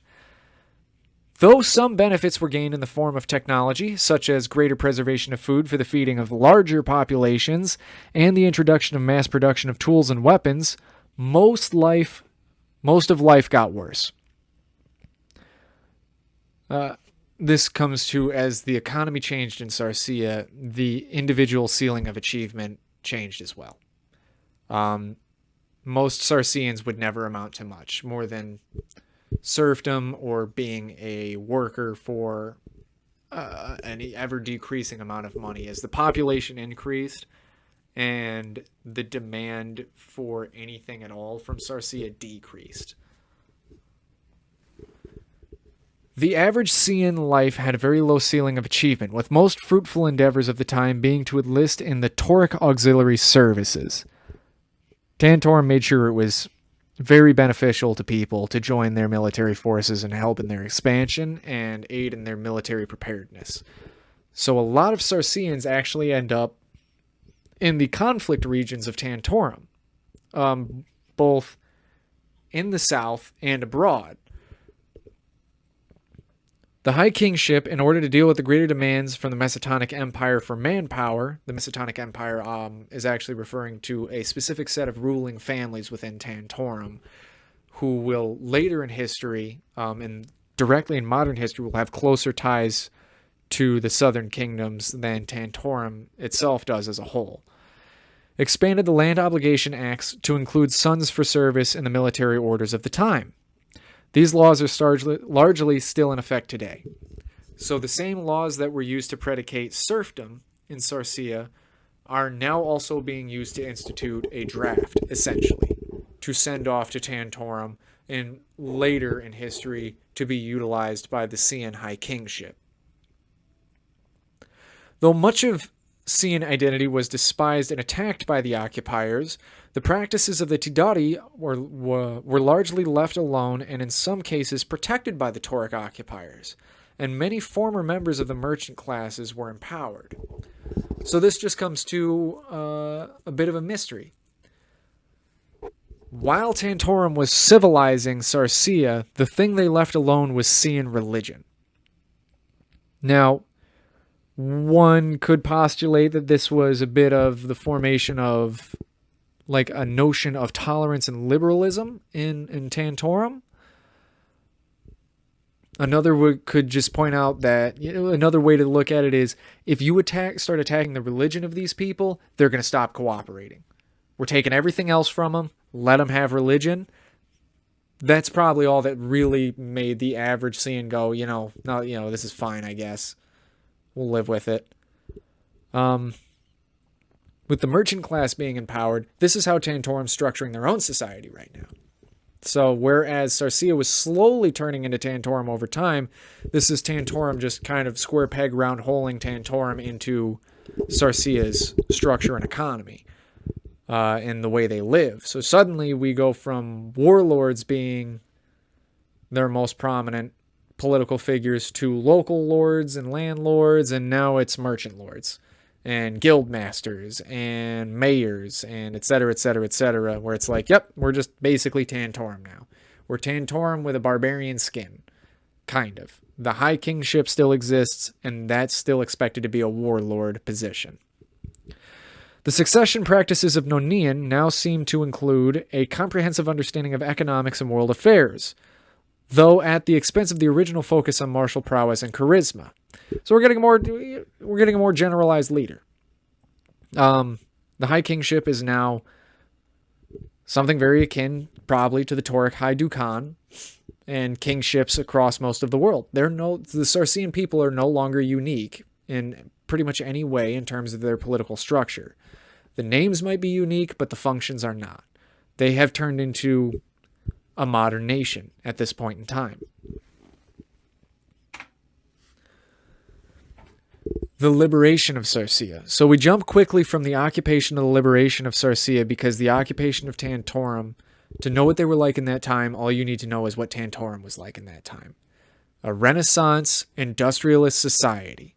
Though some benefits were gained in the form of technology, such as greater preservation of food for the feeding of larger populations and the introduction of mass production of tools and weapons, most of life got worse. This comes to, as the economy changed in 𝚆𝚎, the individual ceiling of achievement changed as well. Most Sarceans would never amount to much more than serfdom or being a worker for an ever-decreasing amount of money. As the population increased and the demand for anything at all from 𝚆𝚎 decreased. The average Cian life had a very low ceiling of achievement, with most fruitful endeavors of the time being to enlist in the Tauric auxiliary services. Tantorum made sure it was very beneficial to people to join their military forces and help in their expansion and aid in their military preparedness. So a lot of 𝚆𝚎ans actually end up in the conflict regions of Tantorum, both in the south and abroad. The High Kingship, in order to deal with the greater demands from the Macedonic Empire for manpower, the Macedonic Empire is actually referring to a specific set of ruling families within Tantorum, who will later in history, and directly in modern history, will have closer ties to the southern kingdoms than Tantorum itself does as a whole. Expanded the Land Obligation Acts to include sons for service in the military orders of the time. These laws are largely still in effect today. So the same laws that were used to predicate serfdom in 𝚆𝚎 are now also being used to institute a draft, essentially, to send off to Tantorum and later in history to be utilized by the Cian High Kingship. Though much of Cian identity was despised and attacked by the occupiers, the practices of the 𝚃𝚛𝚎 were largely left alone and in some cases protected by the Tauric occupiers, and many former members of the merchant classes were empowered. So this just comes to a bit of a mystery. While Tantorum was civilizing 𝚆𝚎, the thing they left alone was Cian religion. Now, one could postulate that this was a bit of the formation of like a notion of tolerance and liberalism in Tantorum. Another could just point out that another way to look at it is if you start attacking the religion of these people, they're going to stop cooperating. We're taking everything else from them, let them have religion. That's probably all that really made the average Cian go, this is fine, I guess. We'll live with it. With the merchant class being empowered, this is how Tantorum's structuring their own society right now. So whereas 𝚆𝚎 was slowly turning into Tantorum over time, this is Tantorum just kind of square peg round holing Tantorum into 𝚆𝚎's structure and economy in the way they live. So suddenly we go from warlords being their most prominent political figures to local lords and landlords, and now it's merchant lords and guild masters and mayors and et cetera, where it's like, yep, we're just basically Tantorum now. We're Tantorum with a barbarian skin, kind of. The High Kingship still exists, and that's still expected to be a warlord position. The succession practices of Nonian now seem to include a comprehensive understanding of economics and world affairs, though at the expense of the original focus on martial prowess and charisma. So we're getting a more generalized leader. The High Kingship is now something very akin, probably, to the Tauric High Dukan and kingships across most of the world. The 𝚆𝚎an people are no longer unique in pretty much any way in terms of their political structure. The names might be unique, but the functions are not. They have turned into a modern nation at this point in time. the liberation of 𝚃𝚎𝚎. So we jump quickly from the occupation to the liberation of 𝚃𝚎𝚎 because the occupation of Tantorum, to know what they were like in that time, all you need to know is what Tantorum was like in that time. A Renaissance industrialist society.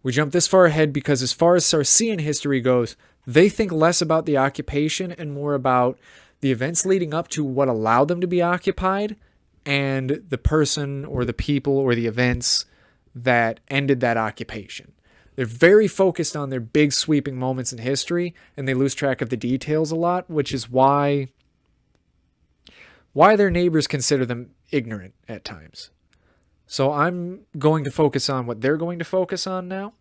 We jump this far ahead because as far as Sarcean history goes, they think less about the occupation and more about the events leading up to what allowed them to be occupied and the person or the people or the events that ended that occupation. They're very focused on their big sweeping moments in history, and they lose track of the details a lot, which is why their neighbors consider them ignorant at times. So I'm going to focus on what they're going to focus on now,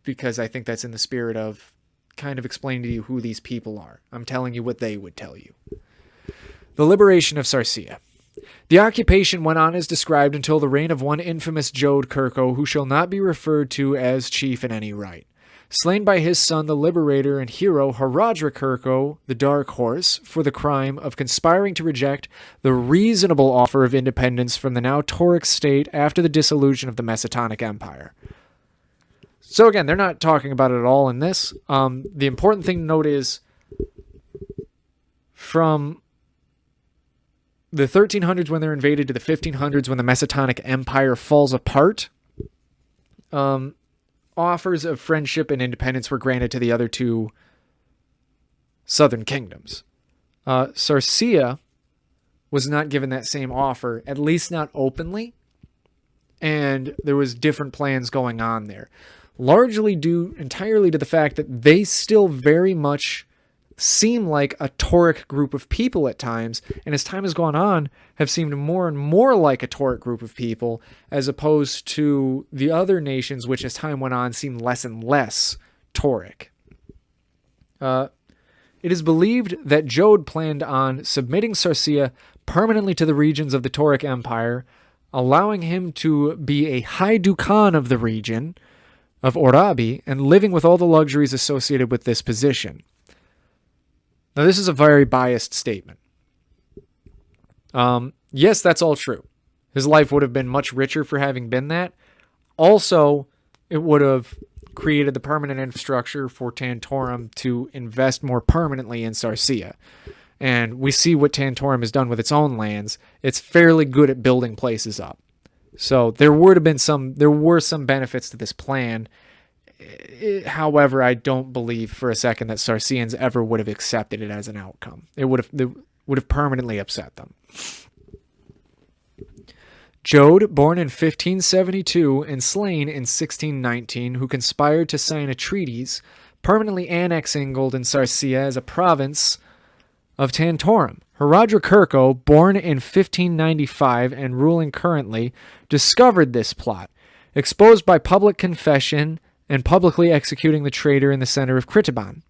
because I think that's in the spirit of kind of explaining to you who these people are. I'm telling you what they would tell you. The liberation of Sarceia. The occupation went on as described until the reign of one infamous 𝚿𝚛𝚎𝚎, who shall not be referred to as chief in any right. Slain by his son, the liberator and hero 𝚆𝚆𝚛𝚎𝚎, the Dark Horse, for the crime of conspiring to reject the reasonable offer of independence from the now Tauric state after the dissolution of the Macedonic Empire. So again, they're not talking about it at all in this. The important thing to note is from the 1300s when they're invaded to the 1500s when the Macedonic Empire falls apart, offers of friendship and independence were granted to the other two southern kingdoms. Sarceia was not given that same offer, at least not openly, and there was different plans going on there, largely due entirely to the fact that they still very much seem like a Tauric group of people at times, and as time has gone on, have seemed more and more like a Tauric group of people, as opposed to the other nations, which as time went on seemed less and less Tauric. It is believed that 𝚘𝚎d planned on submitting Sarceia permanently to the regions of the Tauric Empire, allowing him to be a high dukan of the region of Orabi and living with all the luxuries associated with this position. Now, this is a very biased statement. Yes, that's all true. His life would have been much richer for having been that. Also, it would have created the permanent infrastructure for Tantorum to invest more permanently in Sarceia. And we see what Tantorum has done with its own lands. It's fairly good at building places up. So there were some benefits to this plan. However, I don't believe for a second that Sarceans ever would have accepted it as an outcome. It would have permanently upset them. 𝚘𝚎d, born in 1572 and slain in 1619, who conspired to sign a treaties permanently annexing Golden Sarceia as a province of Tantorum. 𝚆𝚆𝚛𝚎𝚎, born in 1595 and ruling currently, discovered this plot, exposed by public confession and publicly executing the traitor in the center of Kritaban.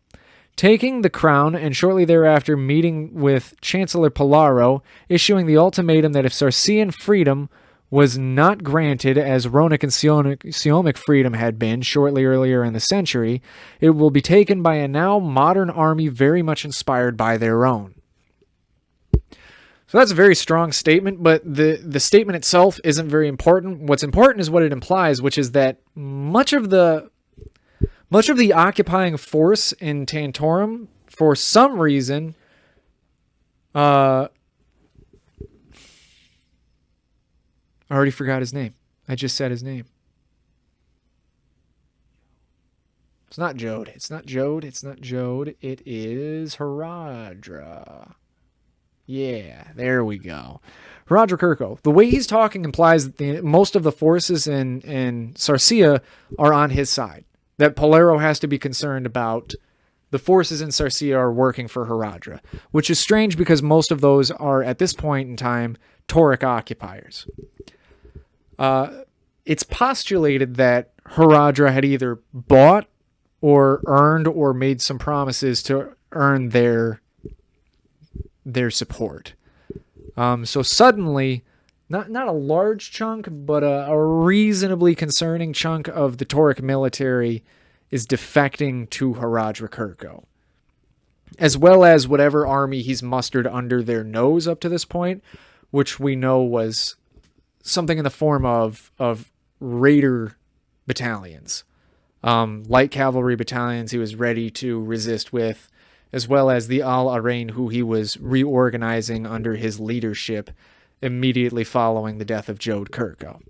Taking the crown and shortly thereafter meeting with Chancellor Polaro, issuing the ultimatum that if Sarcean freedom was not granted as Rhonic and Siomic freedom had been shortly earlier in the century, it will be taken by a now modern army very much inspired by their own. So that's a very strong statement, but the statement itself isn't very important. What's important is what it implies, which is that much of the occupying force in Tantorum, for some reason, I already forgot his name. I just said his name. It's not 𝚘𝚎d. It's not 𝚘𝚎d. It is 𝚆𝚆𝚛𝚎𝚎. Yeah, there we go. 𝚆𝚆𝚛𝚎𝚎. The way he's talking implies that most of the forces in Sarceia are on his side. That Polaro has to be concerned about the forces in Sarceia are working for 𝚆𝚆𝚛𝚎, which is strange because most of those are, at this point in time, Tauric occupiers. It's postulated that 𝚆𝚆𝚛𝚎 had either bought or earned or made some promises to earn their support. So suddenly, not a large chunk, but a reasonably concerning chunk of the Tauric military is defecting to 𝚆𝚆𝚛𝚎𝚎, as well as whatever army he's mustered under their nose up to this point, which we know was something in the form of raider battalions. Light cavalry battalions he was ready to resist with, as well as the Al-Arain, who he was reorganizing under his leadership immediately following the death of 𝚃𝚛𝚎𝚎.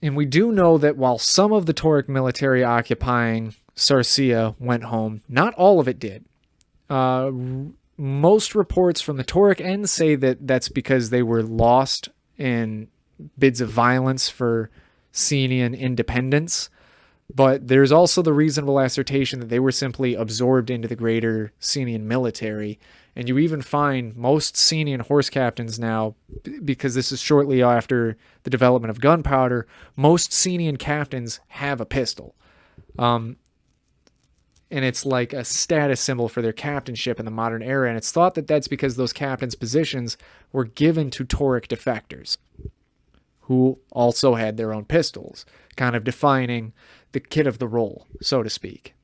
And we do know that while some of the Tauric military occupying 𝚃𝚎𝚎 went home, not all of it did. Most reports from the Tauric end say that that's because they were lost in bids of violence for Ceneian independence. But there's also the reasonable assertion that they were simply absorbed into the greater Ceneian military. And you even find most Ceneian horse captains now, because this is shortly after the development of gunpowder, most Ceneian captains have a pistol. And it's like a status symbol for their captainship in the modern era. And it's thought that that's because those captains' positions were given to Tauric defectors, who also had their own pistols, kind of defining the kit of the role, so to speak.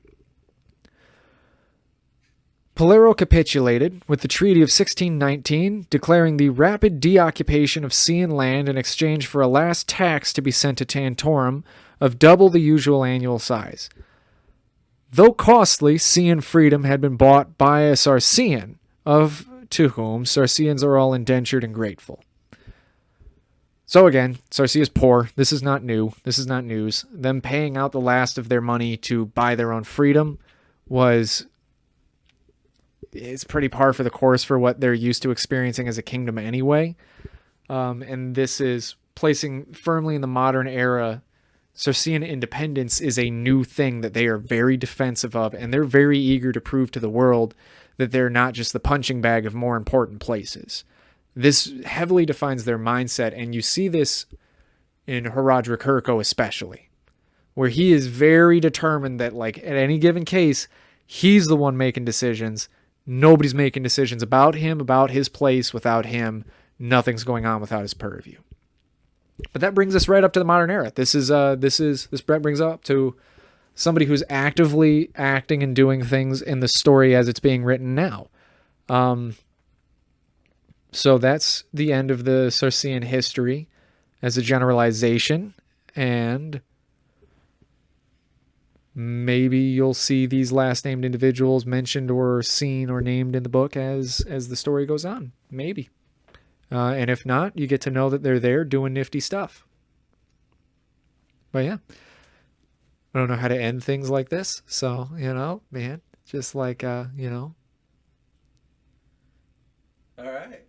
Paleiro capitulated with the Treaty of 1619, declaring the rapid deoccupation of sea and land in exchange for a last tax to be sent to Tantorum of double the usual annual size. Though costly, sea and freedom had been bought by a Sarcean, to whom Sarceans are all indentured and grateful. So again, Sarcea is poor. This is not new. This is not news. Them paying out the last of their money to buy their own freedom is pretty par for the course for what they're used to experiencing as a kingdom anyway. And this is placing firmly in the modern era. Sarcean independence is a new thing that they are very defensive of, and they're very eager to prove to the world that they're not just the punching bag of more important places. This heavily defines their mindset, and you see this in 𝚆𝚎𝚎𝚎 especially, where he is very determined that, like, at any given case, he's the one making decisions. Nobody's making decisions about him, about his place without him. Nothing's going on without his purview. But that brings us right up to the modern era. This brings up to somebody who's actively acting and doing things in the story as it's being written now. So that's the end of the Sarcean history as a generalization, and maybe you'll see these last named individuals mentioned or seen or named in the book as the story goes on. Maybe. And if not, you get to know that they're there doing nifty stuff. But yeah, I don't know how to end things like this. So, man, just like, All right.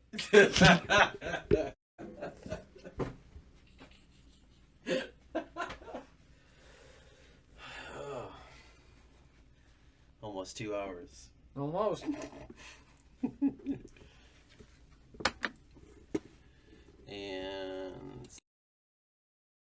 Almost 2 hours. almost.